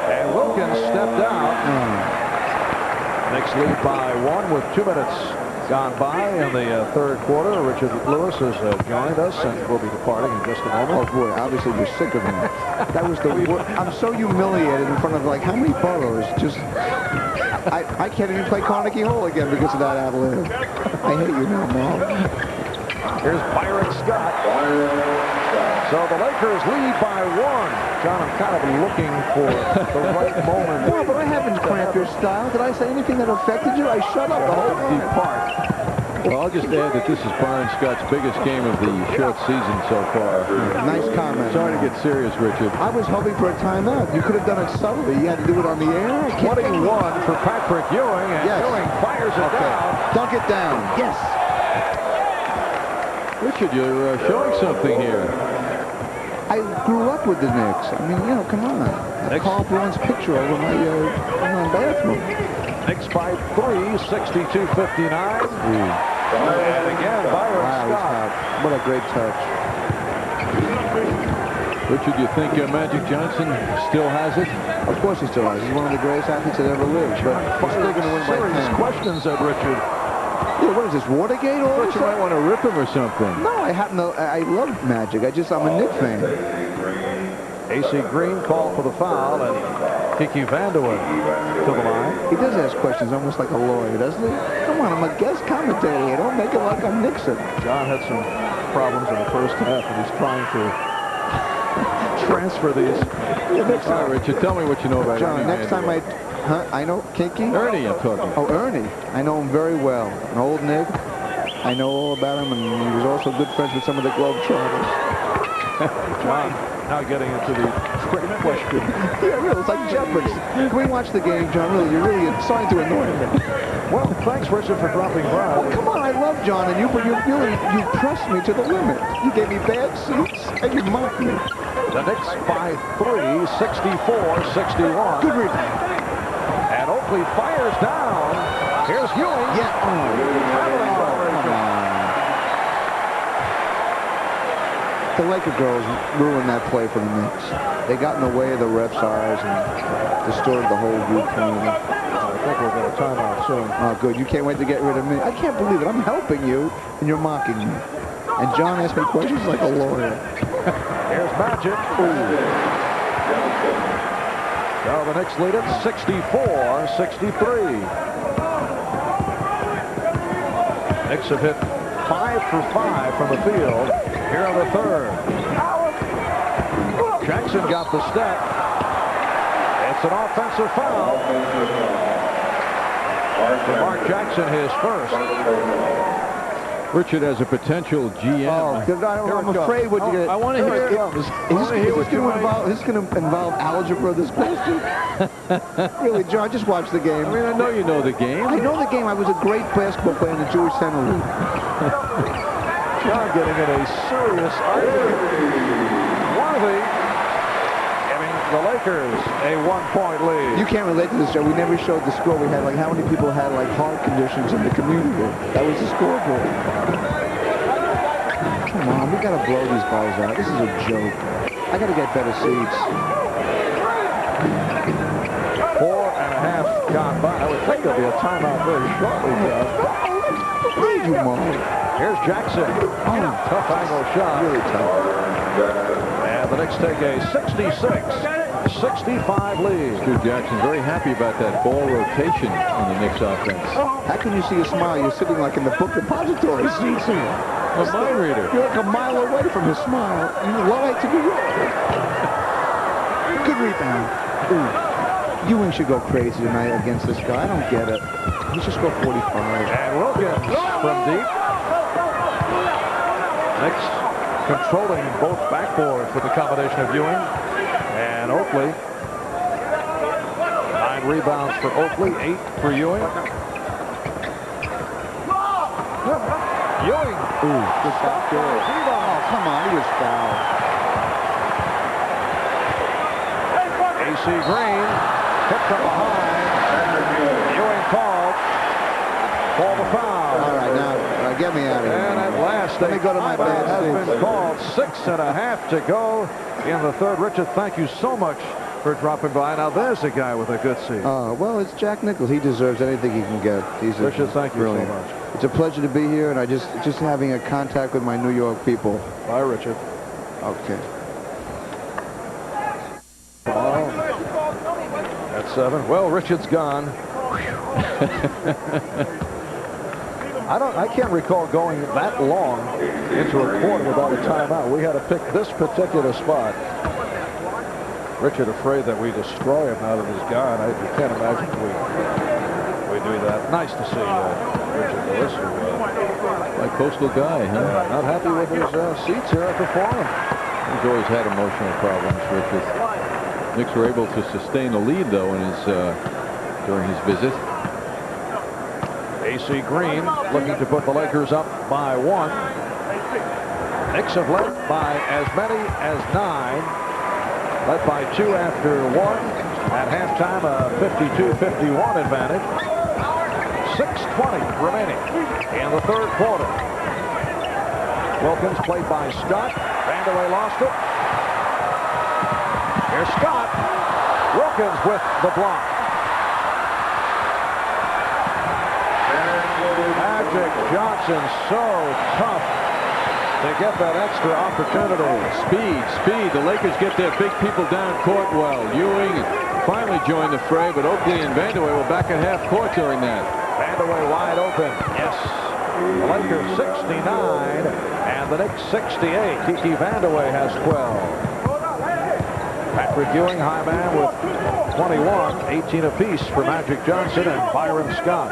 And Wilkins stepped out. Knicks lead by 1 with 2 minutes gone by in the third quarter. Richard Lewis has joined us and will be departing in just a moment. Oh, boy, obviously you're sick of me. That was the worst. I'm so humiliated in front of, like, how many boroughs? Just, I can't even play Carnegie Hall again because of that ad-lib. I hate you now, Mom. Here's Byron Scott. So the Lakers lead by 1. John, I'm kind of looking for the right moment. No, but I haven't cramped your style. Did I say anything that affected you? I shut up the whole Depart. Well, I'll just add that this is Byron Scott's biggest game of the short season so far. Nice comment. Sorry to get serious, Richard. I was hoping for a timeout. You could have done it subtly. You had to do it on the air. 21 for Patrick Ewing, and Yes. Ewing fires it down. Dunk it down. Yes. Richard, you're showing something here. I grew up with the Knicks. I mean, you know, come on. I have Carl Braun's picture over my bathroom. Knicks by 3, 62-59. And again, Byron Scott. What a great touch. Richard, do you think Magic Johnson still has it? Of course he still has. He's one of the greatest athletes that ever lived. But he's still going to win by Serious 10. questions at Richard. Yeah, what is this, Watergate? All I thought this you might stuff? want to rip him or something. No, I love Magic. I'm a Knicks fan. AC Green called for the foul, and Kiki Vanderwood to the line. He does ask questions almost like a lawyer, doesn't he? Come on, I'm a guest commentator here. Don't make it like I'm Nixon. John had some problems in the first half, and he's trying to transfer these. All right, Richard, tell me what you know about John, Ernie next time Vanderbilt. I know Kinky? Ernie, I'm talking. Oh, Ernie. I know him very well. An old Knick. I know all about him, and he was also good friends with some of the Globetrotters. John now getting into the trick question. Yeah, really, it's like Jeopardy. Can we watch the game, John? Really, you're really starting to annoy me. Well, thanks, Richard, for dropping by. Oh, come on, I love John, and you pressed me to the limit. You gave me bad seats, and you mocked me. The Knicks by 3, 64-61. Good rebound. And Oakley fires down. Here's Ewing. Yeah. The Laker girls ruined that play for the Knicks. They got in the way of the ref's eyes and distorted the whole group community. I think we'll get a timeout soon. Oh, good. You can't wait to get rid of me. I can't believe it. I'm helping you, and you're mocking me. And John asked me questions like a lawyer. Here's Magic. So the Knicks lead it 64-63. Knicks have hit 5 for 5 from the field here in the third. Jackson got the step. It's an offensive foul. Mark Jackson, his first. Richard has a potential GM. I'm afraid what you're going to... I want to hear it. Is this going to involve algebra, this question? Really, John, I just watched the game. I mean, I know you know the game. I know the game. I was a great basketball player in the Jewish Center League. John getting in a serious argument. Worthy giving the Lakers a 1-point lead. You can't relate to this, Joe. We never showed the score. We had, like, how many people had, like, heart conditions in the community. That was the scoreboard. Come on, we got to blow these balls out. This is a joke. I got to get better seats. 4.5 gone by. I would think there'll be a timeout very shortly, John. You mom. Here's Jackson. Tough angle shot. Really tough. And the Knicks take a 66-65 lead. Stu Jackson very happy about that ball rotation on the Knicks offense. How can you see a smile? You're sitting like in the book depository seats here. A mind reader. You're like a mile away from his smile. You lie to New York. Good rebound. Ooh. Ewing should go crazy tonight against this guy. I don't get it. He should score 45. And Wilkins from deep. Knicks controlling both backboards with the combination of Ewing and Oakley. 9 rebounds for Oakley, 8 for Ewing. Ewing. Ooh, good back door. Oh, come on, he was fouled. AC Green hit from behind. Ewing called for the foul. All right, now get me out of here. And at last, let me go to my bed. Has been called. 6.5 to go in the third. Richard, thank you so much for dropping by. Now there's a guy with a good seat. Well, it's Jack Nichols. He deserves anything he can get. Richard, thank you brilliant. so much. It's a pleasure to be here, and I just having a contact with my New York people. Bye, Richard. Okay. Tomorrow at 7. Well, Richard's gone. I can't recall going that long into a quarter without a timeout. We had to pick this particular spot. Richard afraid that we destroy him now that he's gone. I can't imagine we do that. Nice to see Richard Lewis. Like coastal guy, huh? Not happy with his seats here at the Forum. He's always had emotional problems, Richard. Knicks were able to sustain a lead, though, in his during his visit. AC Green looking to put the Lakers up by 1. Knicks have led by as many as 9. Led by 2 after 1. At halftime, a 52-51 advantage. 6:20 remaining in the third quarter. Wilkins played by Scott. Vandeweghe lost it. Here's Scott. Wilkins with the block. Magic Johnson so tough to get that extra opportunity. Speed. The Lakers get their big people down court well. Ewing finally joined the fray, but Oakley and Vandeweghe were back at half court during that. Vandeweghe wide open. Yes. The Lakers 69 and the Knicks 68. Kiki Vandeweghe has 12. Patrick Ewing, high man with 21. 18 apiece for Magic Johnson and Byron Scott.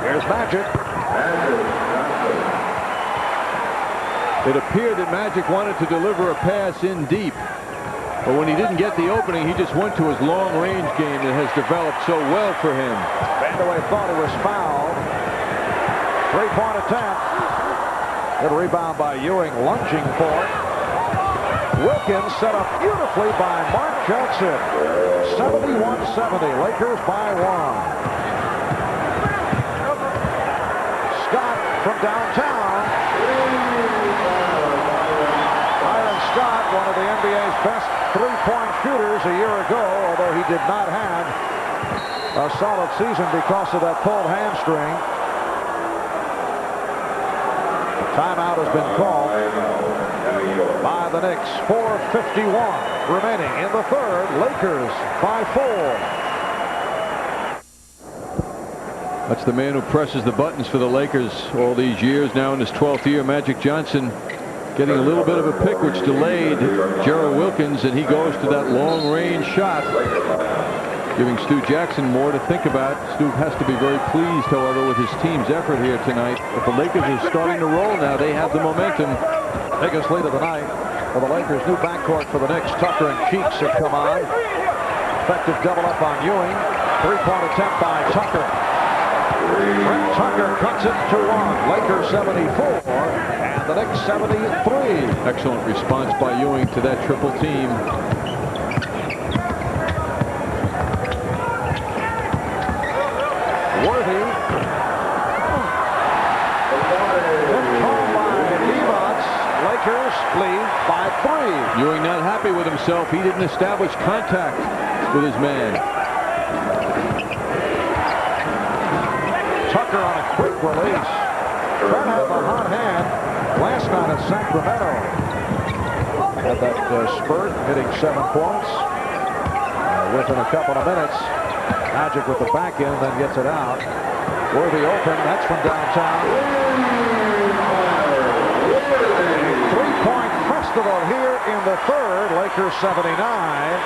Here's Magic. It appeared that Magic wanted to deliver a pass in deep. But when he didn't get the opening, he just went to his long-range game that has developed so well for him. Vandeweghe thought it was fouled. 3-point attempt. Good rebound by Ewing, lunging for it. Wilkins set up beautifully by Mark Jackson. 71-70. Lakers by 1. Scott from downtown. Byron Scott, one of the NBA's best three-point shooters a year ago, although he did not have a solid season because of that pulled hamstring. The timeout has been called by the Knicks. 4:51 remaining in the third. Lakers by 4. That's the man who presses the buttons for the Lakers all these years. Now in his 12th year, Magic Johnson getting a little bit of a pick, which delayed Gerald Wilkins, and he goes to that long-range shot, giving Stu Jackson more to think about. Stu has to be very pleased, however, with his team's effort here tonight. But the Lakers are starting to roll now. They have the momentum. Biggest lead of the night for the Lakers. New backcourt for the Knicks. Tucker and Cheeks have come on. Effective double up on Ewing. Three-point attempt by Tucker. Brett Tucker cuts it to 1. Lakers 74 and the Knicks 73. Excellent response by Ewing to that triple team. Worthy. Home by Levots. Lakers lead by 3. Ewing not happy with himself. He didn't establish contact with his man. Tucker on a quick release. Fred had a hot hand last night in Sacramento. Had that spurt, hitting 7 points. Within a couple of minutes, Magic with the back end, then gets it out. Worthy open. That's from downtown. Three-point festival here in the third. Lakers 79.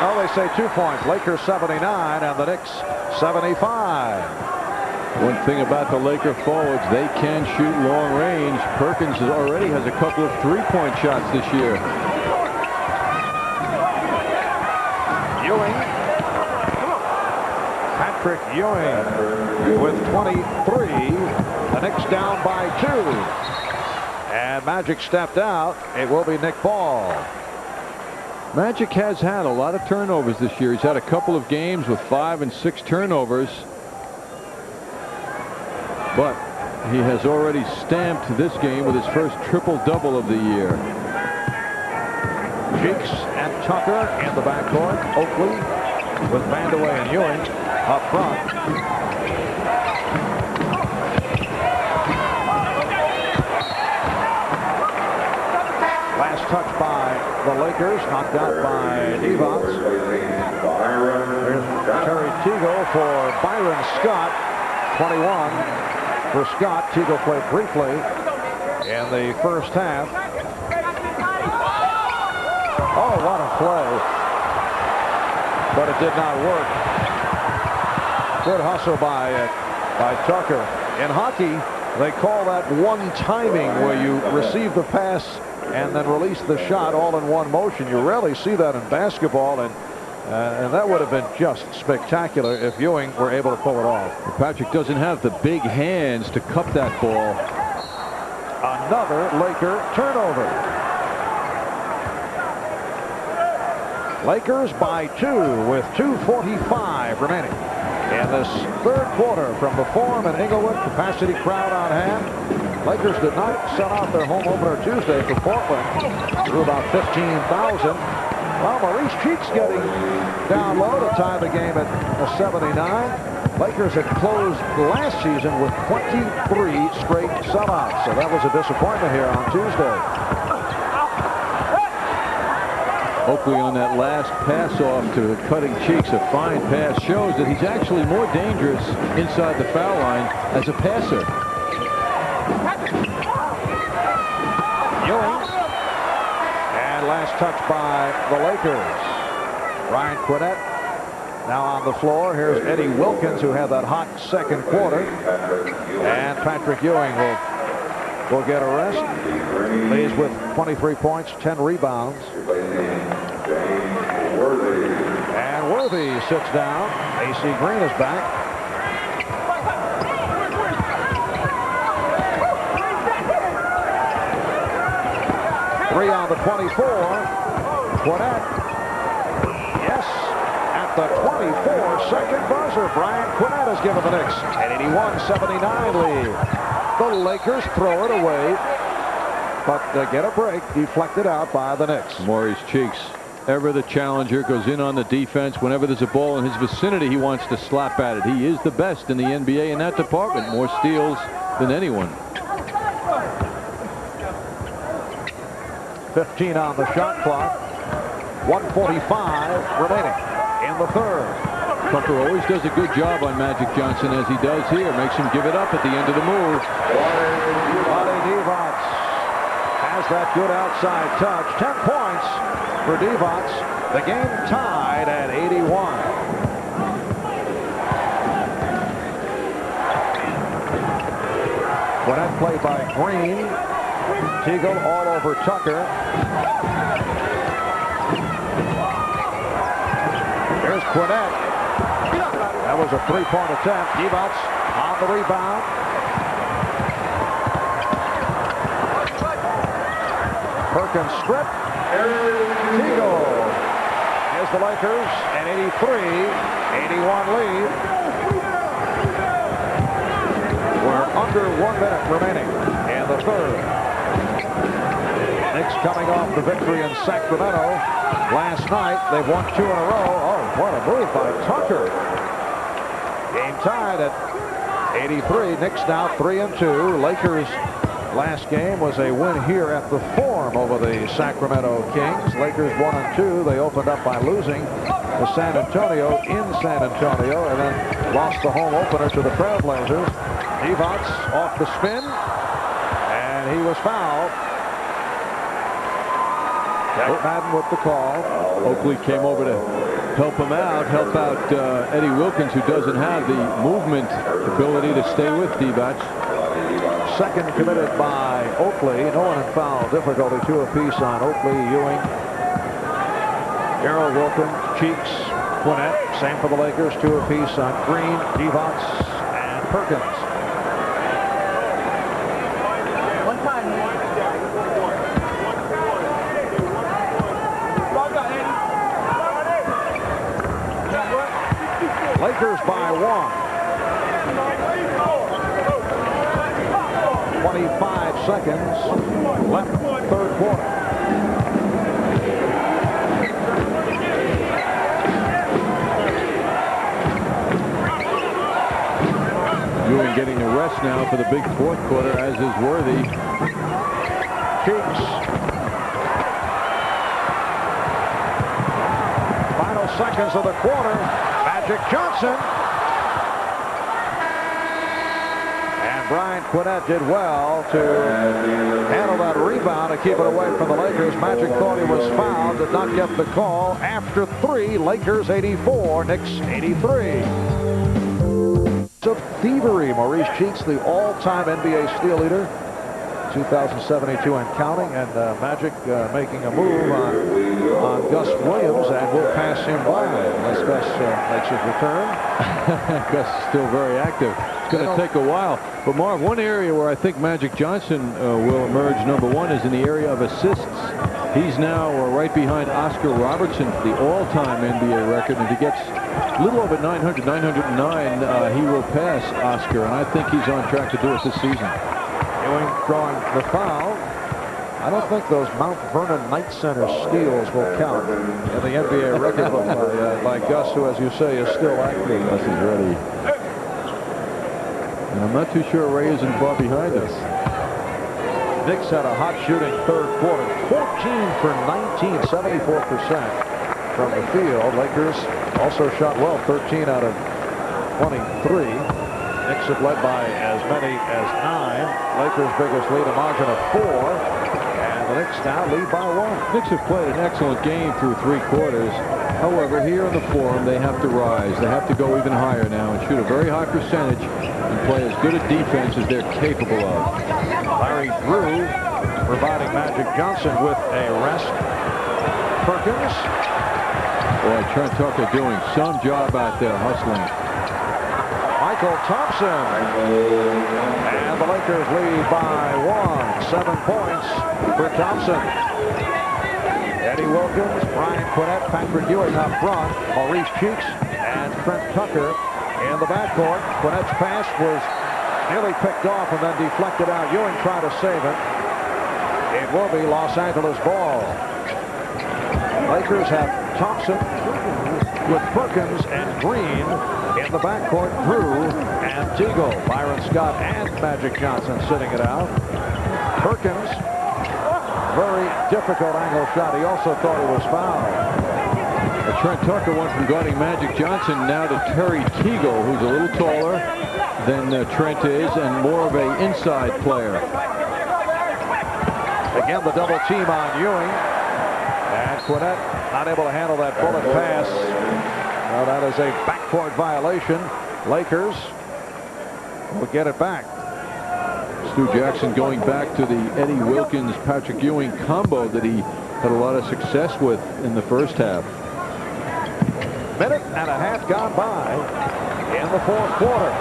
Oh, they say 2 points. Lakers 79 and the Knicks 75. One thing about the Laker forwards, they can shoot long range. Perkins already has a couple of three-point shots this year. Ewing. Patrick Ewing with 23. The Knicks down by 2. And Magic stepped out. It will be Nick Ball. Magic has had a lot of turnovers this year. He's had a couple of games with 5 and 6 turnovers. But he has already stamped this game with his first triple-double of the year. Cheeks and Tucker in the backcourt. Oakley with Vandeweghe and Ewing up front. Last touch by the Lakers, knocked out by Levots. There's Terry Teagle for Byron Scott, 21. For Scott, Teagle played briefly in the first half. Oh, what a play. But it did not work. Good hustle by Tucker. In hockey, they call that one-timing, where you receive the pass and then release the shot all in one motion. You rarely see that in basketball, and that would have been just spectacular if Ewing were able to pull it off. Patrick doesn't have the big hands to cup that ball. Another Laker turnover. Lakers by 2 with 2:45 remaining in this third quarter from the Forum in Inglewood. Capacity crowd on hand. Lakers did not sell out their home opener Tuesday for Portland. Drew about 15,000. Well, Maurice Cheeks getting down low to tie the game at a 79. Lakers had closed last season with 23 straight sellouts, so that was a disappointment here on Tuesday. Oakley on that last pass off to Cutting Cheeks, a fine pass, shows that he's actually more dangerous inside the foul line as a passer. Ewing. And last touch by the Lakers. Ryan Quinnett now on the floor. Here's Eddie Wilkins, who had that hot second quarter. And Patrick Ewing will get a rest. Leads with 23 points, 10 rebounds. And Worthy sits down. AC Green is back. Three on the 24. Quinnett. Yes, at the 24-second buzzer. Brian Quinnett has given the Knicks an 81-79 lead. The Lakers throw it away, but they get a break deflected out by the Knicks. Maurice Cheeks, ever the challenger, goes in on the defense. Whenever there's a ball in his vicinity, he wants to slap at it. He is the best in the NBA in that department. More steals than anyone. 15 on the shot clock. 1:45 remaining in the third. Tucker always does a good job on Magic Johnson, as he does here. Makes him give it up at the end of the move. Vlade Divac has that good outside touch. 10 points for Divac. The game tied at 81. Gwinnett played by Green. Teagle all over Tucker. Here's Gwinnett. That was a three-point attempt. Divac on the rebound. Perkins strip. Teagle is the Lakers an 83-81 lead. We're under 1 minute remaining in the third. Knicks coming off the victory in Sacramento last night. They've won 2 in a row. Oh, what a move by Tucker. Game tied at 83. Knicks now 3-2. Lakers last game was a win here at the Forum over the Sacramento Kings. Lakers 1-2. They opened up by losing to San Antonio in San Antonio and then lost the home opener to the Trailblazers. Divac off the spin, and he was fouled. Jack Madden with the call. Oakley came over to help him out, Eddie Wilkins, who doesn't have the movement ability to stay with Divac. Second committed by Oakley. No one in foul difficulty. 2 apiece on Oakley, Ewing, Darrell Wilkins, Cheeks, Gwinnett. Same for the Lakers. 2 apiece on Green, Divac, and Perkins. Lakers by 1. 25 seconds left, third quarter. Ewing getting a rest now for the big fourth quarter, as is Worthy. Cheeks. Final seconds of the quarter. Magic Johnson. And Brian Gwinnett did well to handle that rebound and keep it away from the Lakers. Magic thought he was fouled, did not get the call. After 3, Lakers 84, Knicks 83. Of thievery, Maurice Cheeks, the all-time NBA steal leader, 2072 and counting, and Magic making a move on Gus Williams, and will pass him by unless Gus makes his return. Gus is still very active. It's going to take a while. But Marv, one area where I think Magic Johnson will emerge number 1 is in the area of assists. He's now right behind Oscar Robertson for the all-time NBA record. And if he gets a little over 900, 909, he will pass Oscar. And I think he's on track to do it this season. Ewing drawing the foul. I don't think those Mount Vernon Knight Center steals will count in the NBA record book by Gus, who, as you say, is still active. Gus is ready. And I'm not too sure Ray isn't far behind us. Knicks had a hot shooting third quarter. 14 for 19, 74% from the field. Lakers also shot well, 13 out of 23. Knicks have led by as many as 9. Lakers' biggest lead, a margin of 4. And the Knicks now lead by 1. Knicks have played an excellent game through 3 quarters. However, here in the Forum, they have to rise. They have to go even higher now and shoot a very high percentage and play as good a defense as they're capable of. Larry Drew providing Magic Johnson with a rest. Perkins. Boy, Trent Tucker doing some job out there hustling. Michael Thompson. And the Lakers lead by 1. 7 points for Thompson. Eddie Wilkins, Brian Gwinnett, Patrick Ewing up front, Maurice Cheeks, and Trent Tucker in the backcourt. Gwinnett's pass was nearly picked off and then deflected out. Ewing tried to save it. It will be Los Angeles ball. Lakers have Thompson with Perkins and Green in the backcourt. Drew and Teagle. Byron Scott and Magic Johnson sitting it out. Perkins, very difficult angle shot. He also thought he was fouled. The Trent Tucker went from guarding Magic Johnson now to Terry Teagle, who's a little taller than Trent is and more of an inside player. Again, the double team on Ewing. And Quinnett not able to handle that bullet pass. Well, that is a backcourt violation. Lakers will get it back. Stu Jackson going back to the Eddie Wilkins-Patrick Ewing combo that he had a lot of success with in the first half. Minute and a half gone by in the fourth quarter.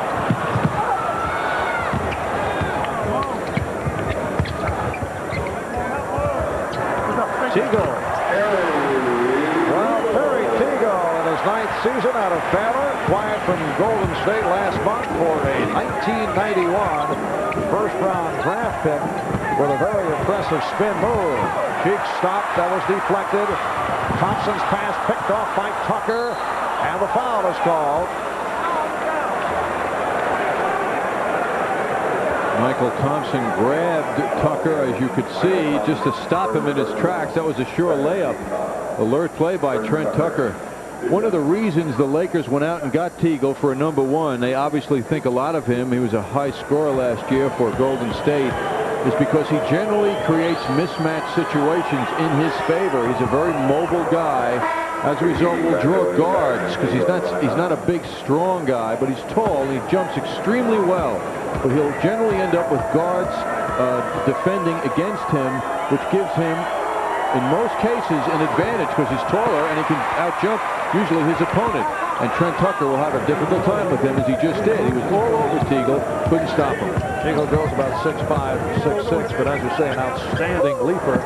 Teagle. Well, Terry Teagle in his 9th season out of Baylor, acquired from Golden State last month for a 1991 first-round draft pick with a very impressive spin move. Cheeks stopped, that was deflected. Thompson's pass picked off by Tucker, and the foul is called. Michael Thompson grabbed Tucker, as you could see, just to stop him in his tracks. That was a sure layup. Alert play by Trent Tucker. One of the reasons the Lakers went out and got Teagle for a #1, they obviously think a lot of him. He was a high scorer last year for Golden State, is because he generally creates mismatch situations in his favor. He's a very mobile guy. As a result, will draw guards because he's not a big, strong guy, but he's tall and he jumps extremely well. But he'll generally end up with guards defending against him, which gives him, in most cases, an advantage because he's taller and he can outjump usually his opponent. And Trent Tucker will have a difficult time with him, as he just did. He was all over Teagle, couldn't stop him. Teagle goes about 6'5", 6'6", but as you say, an outstanding leaper.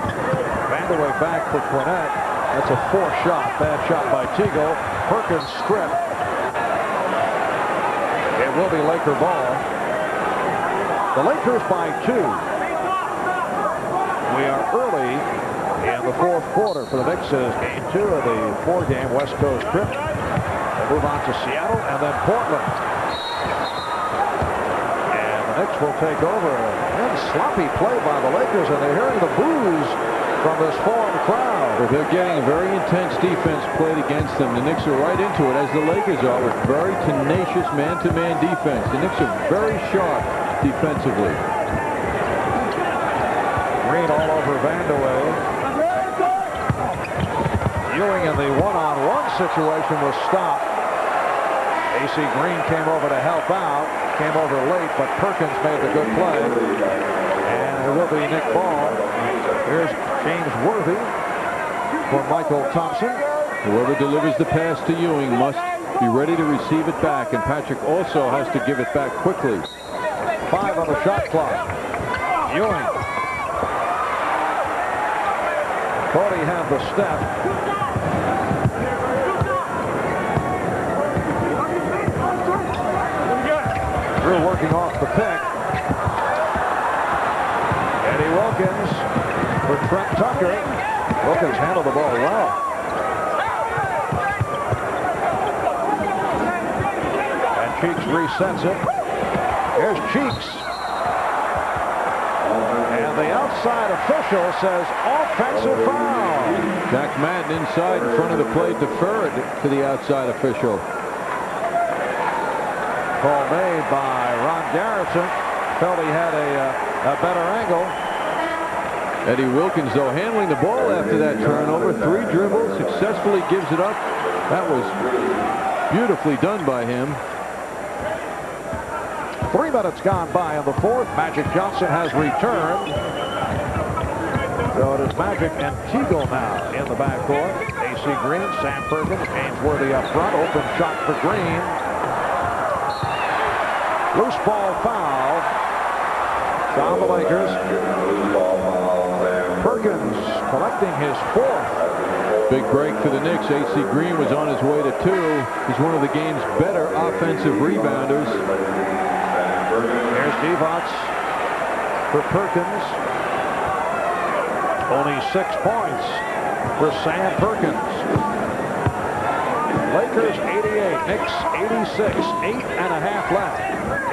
Vandeweghe back for Quinnett. That's a forced shot. Bad shot by Teagle. Perkins stripped. It will be Laker ball. The Lakers by 2. We are early in the fourth quarter for the Knicks as game 2 of the 4-game West Coast trip. They move on to Seattle and then Portland. And the Knicks will take over. And sloppy play by the Lakers, and they're hearing the boos from this foreign crowd. Well, they're getting very intense defense played against them. The Knicks are right into it, as the Lakers are, with very tenacious man-to-man defense. The Knicks are very sharp defensively. Green all over Vandeweghe. Ewing in the one-on-one situation was stopped. AC Green came over to help out. Came over late, but Perkins made the good play. And it will be Knick ball. Here's James Worthy for Michael Thompson. Whoever delivers the pass to Ewing must be ready to receive it back, and Patrick also has to give it back quickly. 5 on the shot clock. Ewing. Thought he had the step. Drew working off the pick. Eddie Wilkins for Trent Tucker. Wilkins handled the ball well. And Cheeks resets it. Here's Cheeks. And the outside official says offensive foul. Jack Madden inside in front of the play deferred to the outside official. Call made by Ron Garrison. Felt he had a better angle. Eddie Wilkins, though, handling the ball after that turnover. 3 dribbles, successfully gives it up. That was beautifully done by him. 3 minutes gone by in the fourth. Magic Johnson has returned. So it is Magic and Teagle now in the backcourt. AC Green, Sam Perkins, James Worthy up front. Open shot for Green. Loose ball foul on the Lakers. Perkins collecting his 4th. Big break for the Knicks. AC Green was on his way to 2. He's one of the game's better offensive rebounders. Here's Divac for Perkins. Only 6 points for Sam Perkins. Lakers 88, Knicks 86, 8.5 left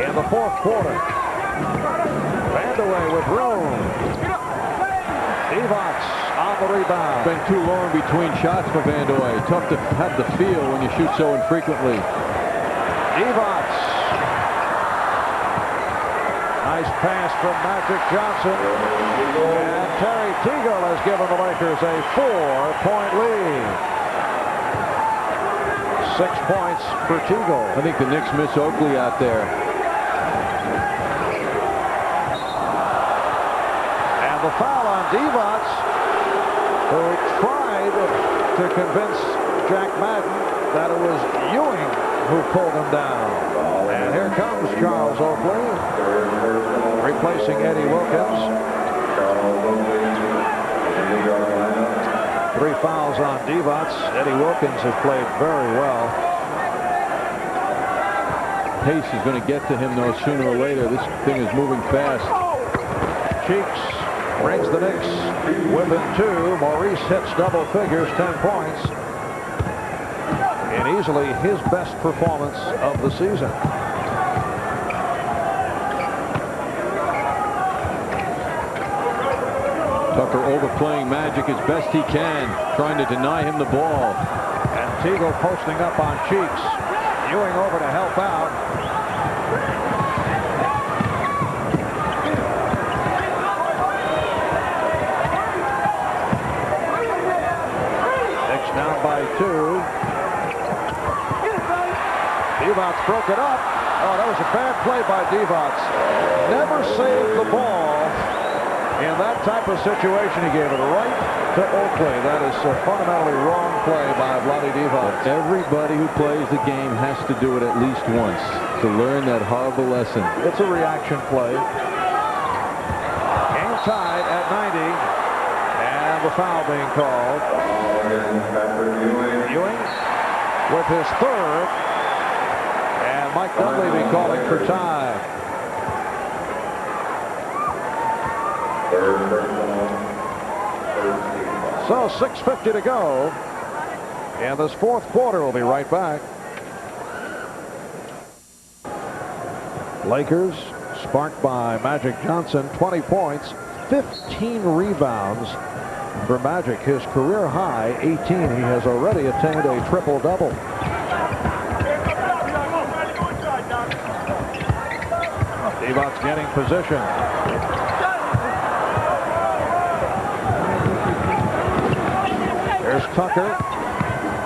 in the fourth quarter. Vandeweghe with room. Divac on the the rebound. Been too long between shots for Van Noy. Tough to have the feel when you shoot so infrequently. Divac. Nice pass from Magic Johnson. And Terry Teagle has given the Lakers a 4-point lead. 6 points for Teagle. I think the Knicks miss Oakley out there. And the foul on Divac, who tried to convince Jack Madden that it was Ewing who pulled him down. And here comes Charles Oakley, replacing Eddie Wilkins. 3 fouls on Divac. Eddie Wilkins has played very well. Pace is going to get to him, though, sooner or later. This thing is moving fast. Cheeks brings the Knicks within 2. Maurice hits double figures, 10 points. And easily his best performance of the season. Tucker overplaying Magic as best he can, trying to deny him the ball. And Teagle posting up on Cheeks. Ewing over to help out. Knicks down by 2. Divac broke it up. Oh, that was a bad play by Divac. Never saved the ball. In that type of situation, he gave it right to Oakley. That is a fundamentally wrong play by Vlade Divac. Everybody who plays the game has to do it at least once to learn that horrible lesson. It's a reaction play. Game tied at 90. And the foul being called. Ewing with his 3rd. And Mike Dunleavy calling for time. So 6:50 to go. And this 4th quarter. Will be right back. Lakers sparked by Magic Johnson. 20 points, 15 rebounds for Magic. His career high, 18. He has already attained a triple-double. Divac's getting position. There's Tucker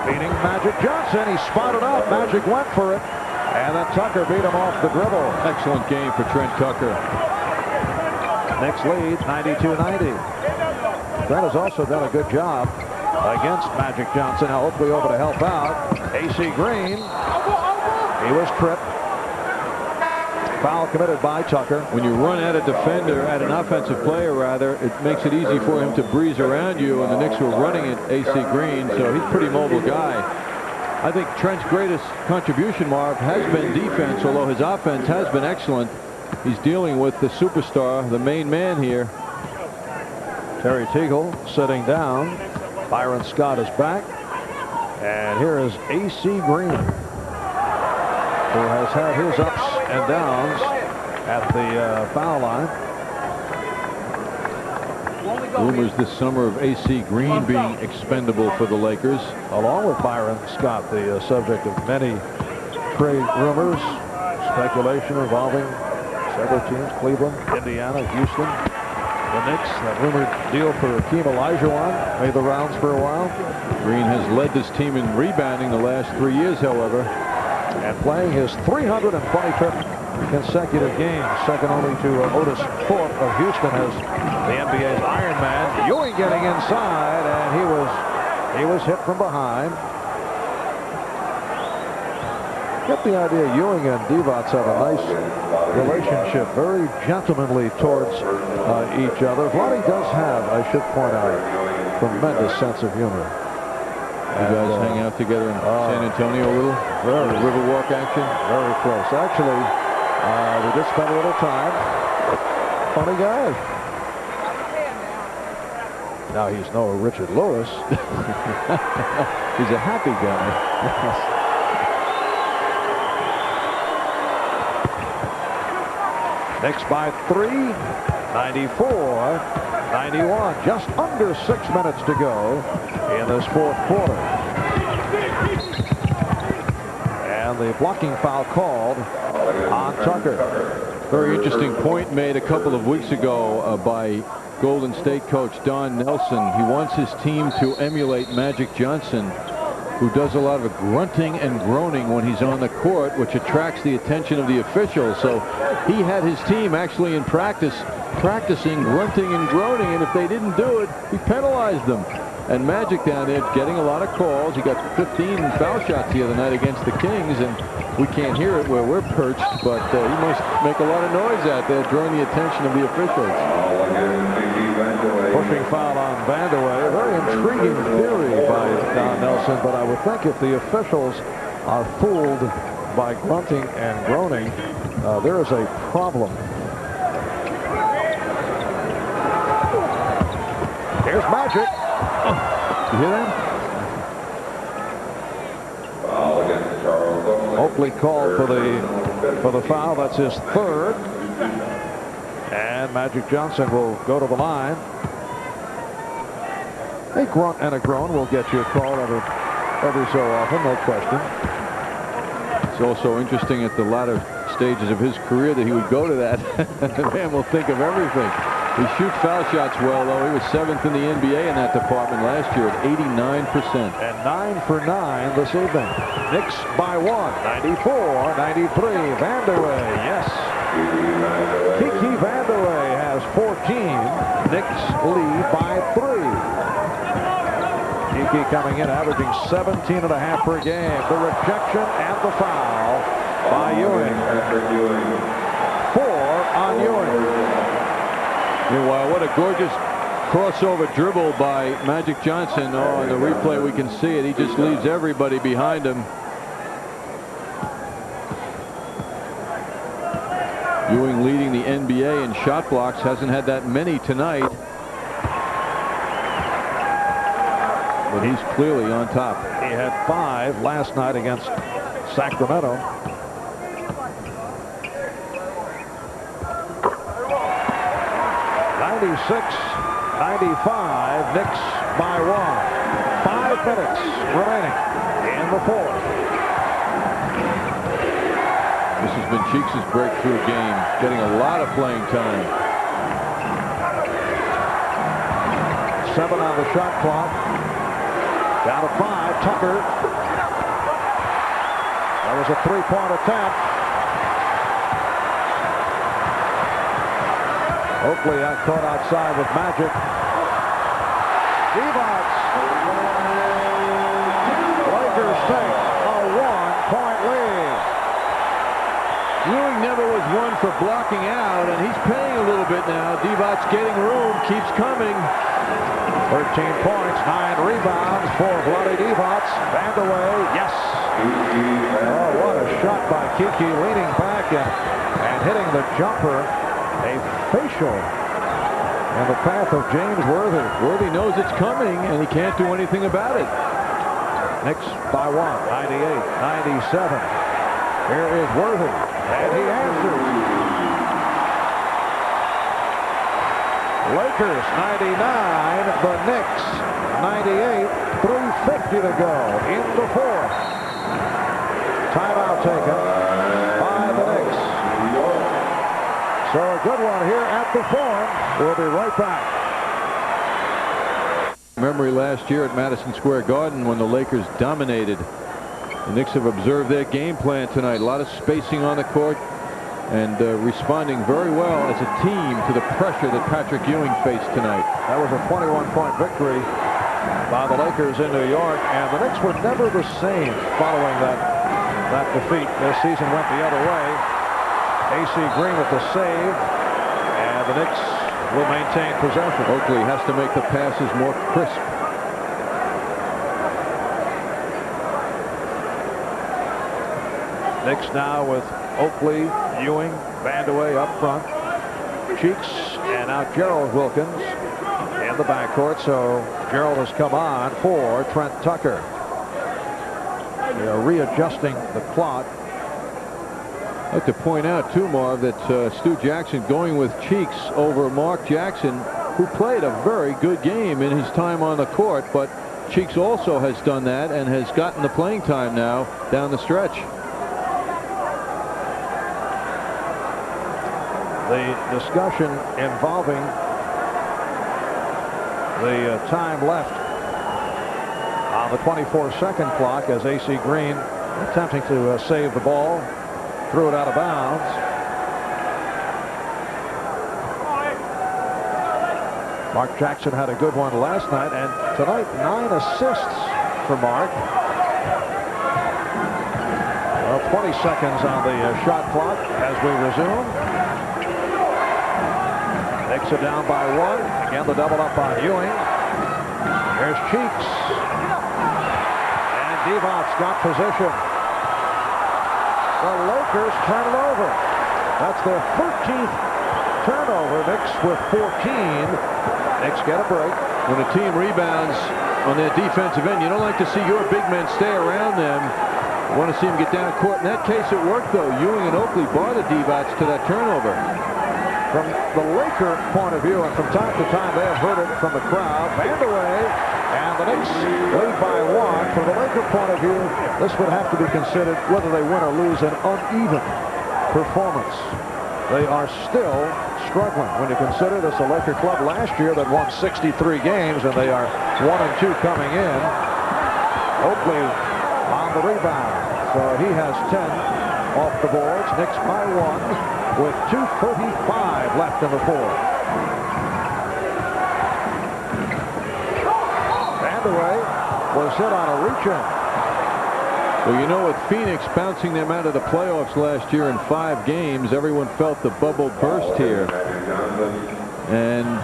beating Magic Johnson. He spotted up. Magic went for it. And then Tucker beat him off the dribble. Excellent game for Trent Tucker. Knicks lead 92-90. Trent has also done a good job against Magic Johnson. Now Oakley over to help out. AC Green. He was tripped. Foul committed by Tucker. When you run at a defender, at an offensive player rather, it makes it easy for him to breeze around you, and the Knicks were running at AC Green, so he's a pretty mobile guy. I think Trent's greatest contribution, Marv, has been defense, although his offense has been excellent. He's dealing with the superstar, the main man here. Terry Teagle sitting down. Byron Scott is back. And here is AC Green, who has had his ups and downs at the foul line. Rumors this summer of AC Green being expendable for the Lakers. Along with Byron Scott, the subject of many trade rumors, speculation involving several teams: Cleveland, Indiana, Houston, the Knicks. That rumored deal for Hakeem Olajuwon made the rounds for a while. Green has led this team in rebounding the last 3 years, however. And playing his 325th consecutive game, second only to Otis Thorpe of Houston as the NBA's Iron Man. Ewing getting inside, and he was hit from behind. Get the idea, Ewing and Divac have a nice relationship, very gentlemanly towards each other. Vlade does have, I should point out, a tremendous sense of humor. You guys hang out together in San Antonio a little? Riverwalk action? Very close. Actually, we just spent a little time. Funny guy. Now he's no Richard Lewis. He's a happy guy. Knicks by 3, 94-91. Just under 6 minutes to go in this fourth quarter. And the blocking foul called on Tucker. Very interesting point made a couple of weeks ago by Golden State coach Don Nelson. He wants his team to emulate Magic Johnson, who does a lot of grunting and groaning when he's on the court, which attracts the attention of the officials. So he had his team actually in practicing grunting and groaning, and if they didn't do it, he penalized them. And Magic down there getting a lot of calls. He got 15 foul shots the other night against the Kings, and we can't hear it where we're perched, but he must make a lot of noise out there, drawing the attention of the officials. Pushing foul on Vandeweghe. A very intriguing theory by Don Nelson, but I would think if the officials are fooled by grunting and groaning, there is a problem. Here's Magic. You hear that? Oakley called for the foul. That's his third. And Magic Johnson will go to the line. A grunt and a groan will get you a call every so often, no question. It's also interesting at the latter stages of his career that he would go to that. The man will think of everything. He shoots foul shots well, though. He was 7th in the NBA in that department last year at 89%. And 9 for 9 this evening. Knicks by 1, 94-93. Vandeweghe, yes. Kiki Vandeweghe has 14. Knicks lead by 3. Kiki coming in, averaging 17.5 per game. The rejection and the foul by Ewing. 4 on Ewing. Meanwhile, what a gorgeous crossover dribble by Magic Johnson. Oh, in the replay we can see it. He just leaves everybody behind him. Ewing leading the NBA in shot blocks. Hasn't had that many tonight. But he's clearly on top. He had 5 last night against Sacramento. (96-95), Knicks by 1. 5 minutes remaining in the fourth. This has been Cheeks' breakthrough game, getting a lot of playing time. 7 on the shot clock. Down to 5. Tucker. That was a 3-point attempt. Oakley caught outside with Magic. Divac. Lakers take a 1-point lead. Ewing never was one for blocking out, and he's paying a little bit now. Divac's getting room, keeps coming. 13 points, 9 rebounds for Vlade Divac. Vandeweghe, yes. Oh, what a shot by Kiki, leaning back and hitting the jumper. A facial in the path of James Worthy. Worthy knows it's coming, and he can't do anything about it. Knicks by 1, 98-97. Here is Worthy, and he answers. Lakers 99, the Knicks 98, 3:50 to go in the fourth. Timeout taken by the Knicks. So a good one here at the Forum. We'll be right back. Memory last year at Madison Square Garden when the Lakers dominated. The Knicks have observed their game plan tonight. A lot of spacing on the court and responding very well as a team to the pressure that Patrick Ewing faced tonight. That was a 21-point victory by the Lakers in New York, and the Knicks were never the same following that defeat. Their season went the other way. AC Green with the save, and the Knicks will maintain possession. Oakley has to make the passes more crisp. Knicks now with Oakley, Ewing, Vandeweghe up front. Cheeks, and now Gerald Wilkins in the backcourt. So Gerald has come on for Trent Tucker. They are readjusting the clock. I'd like to point out, too, Marv, that Stu Jackson going with Cheeks over Mark Jackson, who played a very good game in his time on the court, but Cheeks also has done that and has gotten the playing time now down the stretch. The discussion involving the time left on the 24-second clock as A.C. Green attempting to save the ball, threw it out of bounds. Mark Jackson had a good one last night, and tonight 9 assists for Mark. Well, 20 seconds on the shot clock as we resume. Knicks are down by 1. Again, the double up on Ewing. Here's Cheeks. And Devon's got position. The Lakers turn it over. That's their 13th turnover. Knicks with 14. Knicks get a break. When a team rebounds on their defensive end, you don't like to see your big men stay around them. You want to see them get down court. In that case, it worked, though. Ewing and Oakley bothered Divac to that turnover. From the Laker point of view, and from time to time, they have heard it from the crowd. Vandeweghe, and the Knicks lead by 1. From the Laker point of view, this would have to be considered, whether they win or lose, an uneven performance. They are still struggling when you consider this a Laker club last year that won 63 games, and they are 1-2 coming in. Oakley on the rebound, so he has 10 off the boards. Knicks by 1 with 2:35 left in the fourth. Vandeweghe was hit on a reach-in. Well, you know, with Phoenix bouncing them out of the playoffs last year in 5 games, everyone felt the bubble burst here. And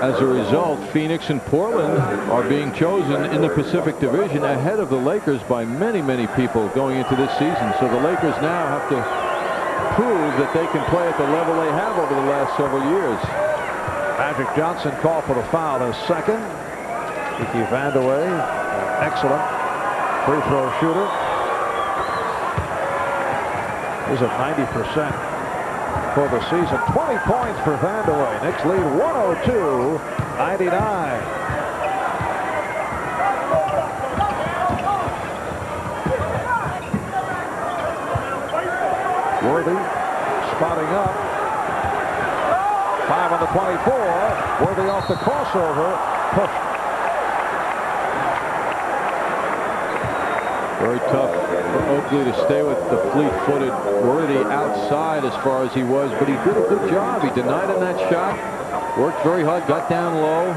as a result, Phoenix and Portland are being chosen in the Pacific Division ahead of the Lakers by many, many people going into this season. So the Lakers now have to prove that they can play at the level they have over the last several years. Magic Johnson called for the foul as second. Kiki Vandeweghe, excellent free throw shooter. He's at 90% for the season. 20 points for Vandeweghe. Knicks lead 102-99. Worthy spotting up. 5 on the 24. Worthy off the crossover. Pushed. Very tough for Oakley to stay with the fleet-footed Worthy outside as far as he was, but he did a good job. He denied him that shot. Worked very hard, got down low.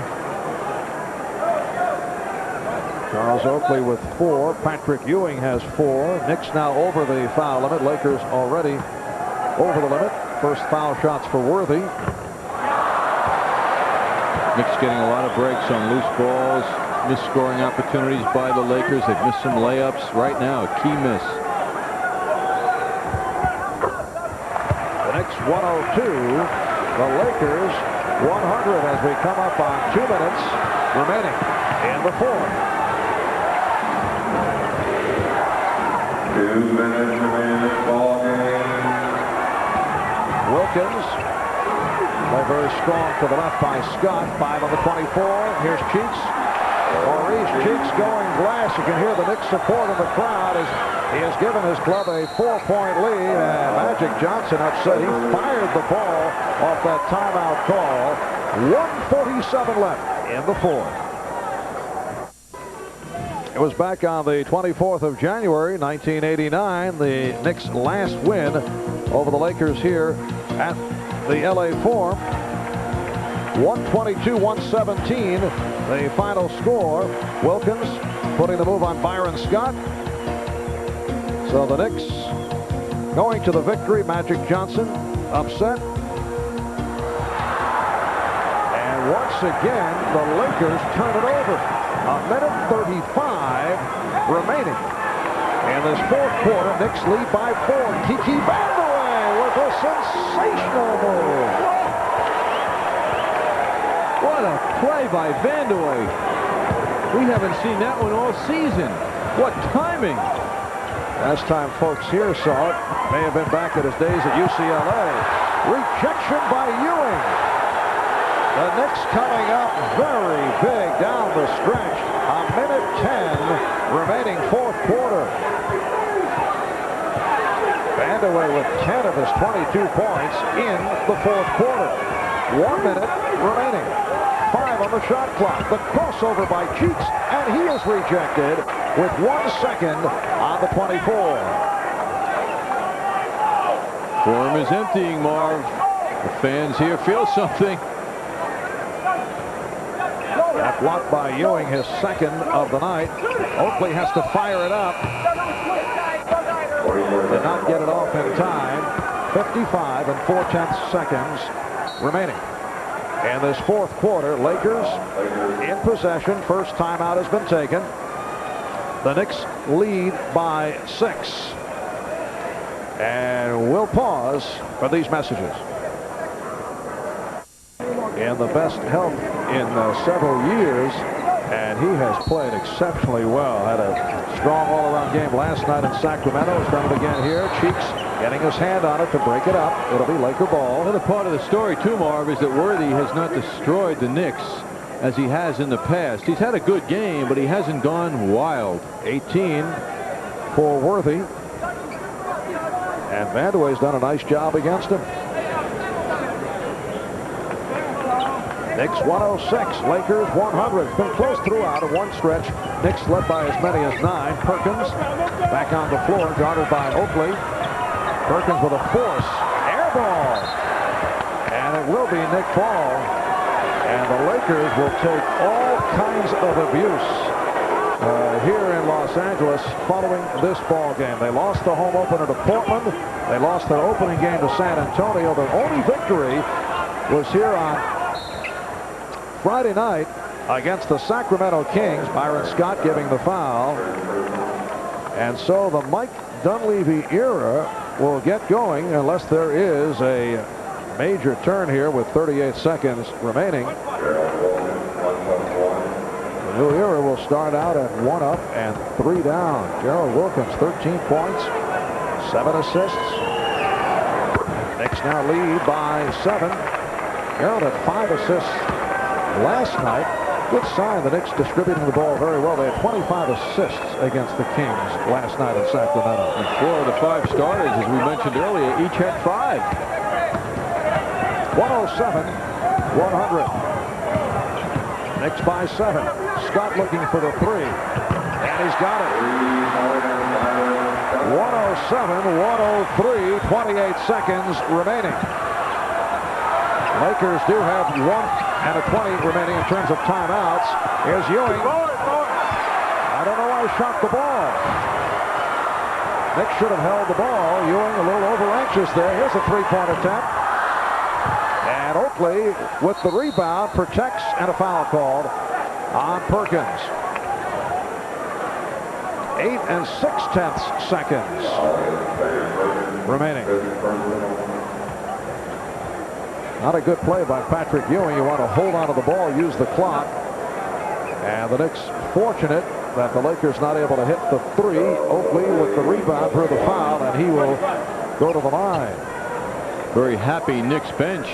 Charles Oakley with 4. Patrick Ewing has 4. Knicks now over the foul limit. Lakers already over the limit. First foul shots for Worthy. Knicks getting a lot of breaks on loose balls. Missed scoring opportunities by the Lakers. They've missed some layups. Right now, a key miss. The Knicks 102. The Lakers 100 as we come up on 2 minutes remaining in the fourth. 2 minutes remaining in the ball game. Wilkins, play very strong to the left by Scott. 5 on the 24. Here's Cheeks. Maurice Cheeks going glass. You can hear the Knicks support in the crowd as he has given his club a 4-point lead. And Magic Johnson upset. He fired the ball off that timeout call. 1:47 left in the fourth. It was back on the 24th of January, 1989, the Knicks' last win over the Lakers here at the LA Forum. 122-117, the final score. Wilkins putting the move on Byron Scott. So the Knicks going to the victory. Magic Johnson upset. And once again, the Lakers turn it over. 1:35 remaining in this fourth quarter. Knicks lead by 4. Kiki Vandeweghe with a sensational move. What a play by Vandeweghe. We haven't seen that one all season. What timing. Last time folks here saw it may have been back at his days at UCLA. Rejection by Ewing. The Knicks coming up very big down the stretch. A minute 10 remaining fourth quarter. Vandeweghe with 10 of his 22 points in the fourth quarter. 1 minute remaining. 5 on the shot clock. The crossover by Cheeks, and he is rejected with 1 second on the 24. Forum is emptying, Marv. The fans here feel something. That block by Ewing, his second of the night. Oakley has to fire it up. Did not get it off in time. 55 and 4/10 seconds remaining. In this fourth quarter, Lakers in possession. First timeout has been taken. The Knicks lead by 6. And we'll pause for these messages. In the best health in several years, and he has played exceptionally well. Had a strong all-around game last night in Sacramento. He's done it again here. Cheeks getting his hand on it to break it up. It'll be Laker ball. Another part of the story, too, Marv, is that Worthy has not destroyed the Knicks as he has in the past. He's had a good game, but he hasn't gone wild. 18 for Worthy. And Vandeweghe's done a nice job against him. Knicks 106, Lakers 100. It's been close throughout at one stretch. Knicks led by as many as 9. Perkins back on the floor, guarded by Oakley. Perkins with a force. Air ball. And it will be Nick Ball. And the Lakers will take all kinds of abuse here in Los Angeles following this ball game. They lost the home opener to Portland. They lost their opening game to San Antonio. Their only victory was here on Friday night against the Sacramento Kings. Byron Scott giving the foul. And so the Mike Dunleavy era will get going unless there is a major turn here with 38 seconds remaining. The new era will start out at 1 up and 3 down. Gerald Wilkins, 13 points, 7 assists. Knicks now lead by 7. Gerald had 5 assists last night. Good sign. The Knicks distributing the ball very well. They had 25 assists against the Kings last night in Sacramento. And 4 of the 5 starters, as we mentioned earlier, each had 5. 107-100. Knicks by 7. Scott looking for the 3. And he's got it. 107-103. 28 seconds remaining. Lakers do have 1 and a 20 remaining in terms of timeouts. Here's Ewing. I don't know why he shot the ball. Knicks should have held the ball. Ewing a little over anxious there. Here's a 3-point attempt. And Oakley with the rebound protects, and a foul called on Perkins. 8 and 6/10 seconds remaining. Not a good play by Patrick Ewing. You want to hold on to the ball, use the clock. And the Knicks fortunate that the Lakers not able to hit the 3. Oakley with the rebound for the foul, and he will go to the line. Very happy Knicks bench.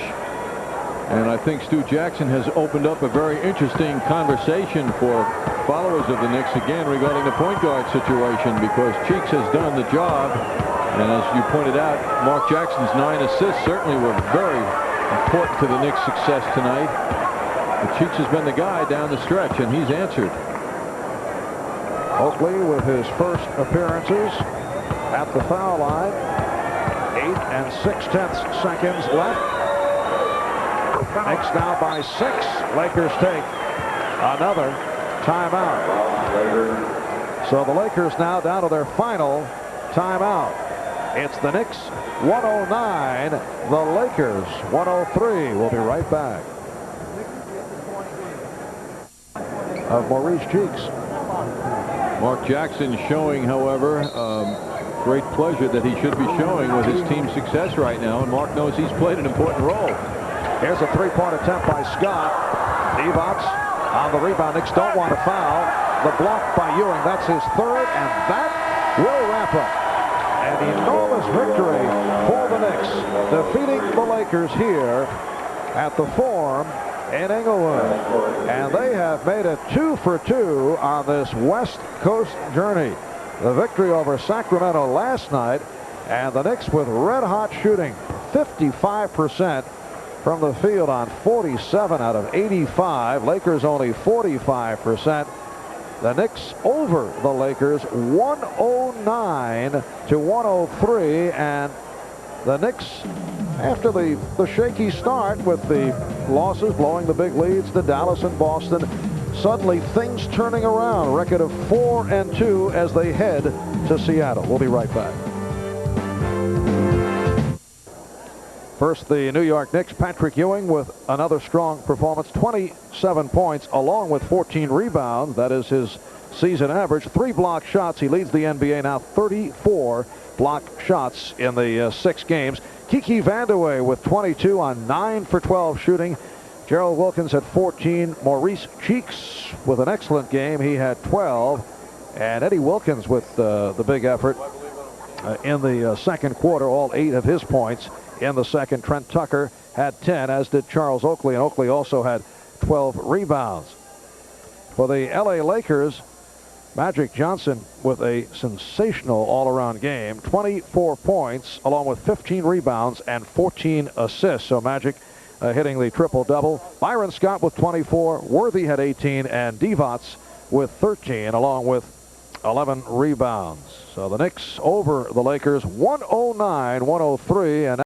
And I think Stu Jackson has opened up a very interesting conversation for followers of the Knicks again regarding the point guard situation, because Cheeks has done the job. And as you pointed out, Mark Jackson's 9 assists certainly were very important to the Knicks' success tonight. But Cheeks has been the guy down the stretch, and he's answered. Oakley with his first appearances at the foul line. 8 and 6/10 seconds left. Knicks now by 6. Lakers take another timeout. So the Lakers now down to their final timeout. It's the Knicks 109, the Lakers 103. We'll be right back. Of Maurice Cheeks. Mark Jackson showing, however, great pleasure that he should be showing with his team's success right now, and Mark knows he's played an important role. Here's a 3-point attempt by Scott. Divac on the rebound. Knicks don't want to foul. The block by Ewing. That's his 3rd, and that will wrap up an enormous victory for the Knicks, defeating the Lakers here at the Forum in Inglewood. And they have made it 2 for 2 on this West Coast journey. The victory over Sacramento last night, and the Knicks with red-hot shooting, 55% from the field on 47 out of 85. Lakers only 45%. The Knicks over the Lakers 109 to 103, and the Knicks, after the shaky start with the losses, blowing the big leads to Dallas and Boston, suddenly things turning around. A record of 4-2 as they head to Seattle. We'll be right back. First, the New York Knicks, Patrick Ewing with another strong performance, 27 points along with 14 rebounds. That is his season average. 3 block shots. He leads the NBA now, 34 block shots in the 6 games. Kiki Vandeweghe with 22 on 9 for 12 shooting. Gerald Wilkins had 14. Maurice Cheeks with an excellent game. He had 12. And Eddie Wilkins with the big effort in the second quarter, all 8 of his points in the second. Trent Tucker had 10, as did Charles Oakley, and Oakley also had 12 rebounds. For the LA Lakers, Magic Johnson with a sensational all-around game, 24 points along with 15 rebounds and 14 assists. So Magic hitting the triple-double. Byron Scott with 24, Worthy had 18, and Divac with 13 along with 11 rebounds. So the Knicks over the Lakers 109-103, and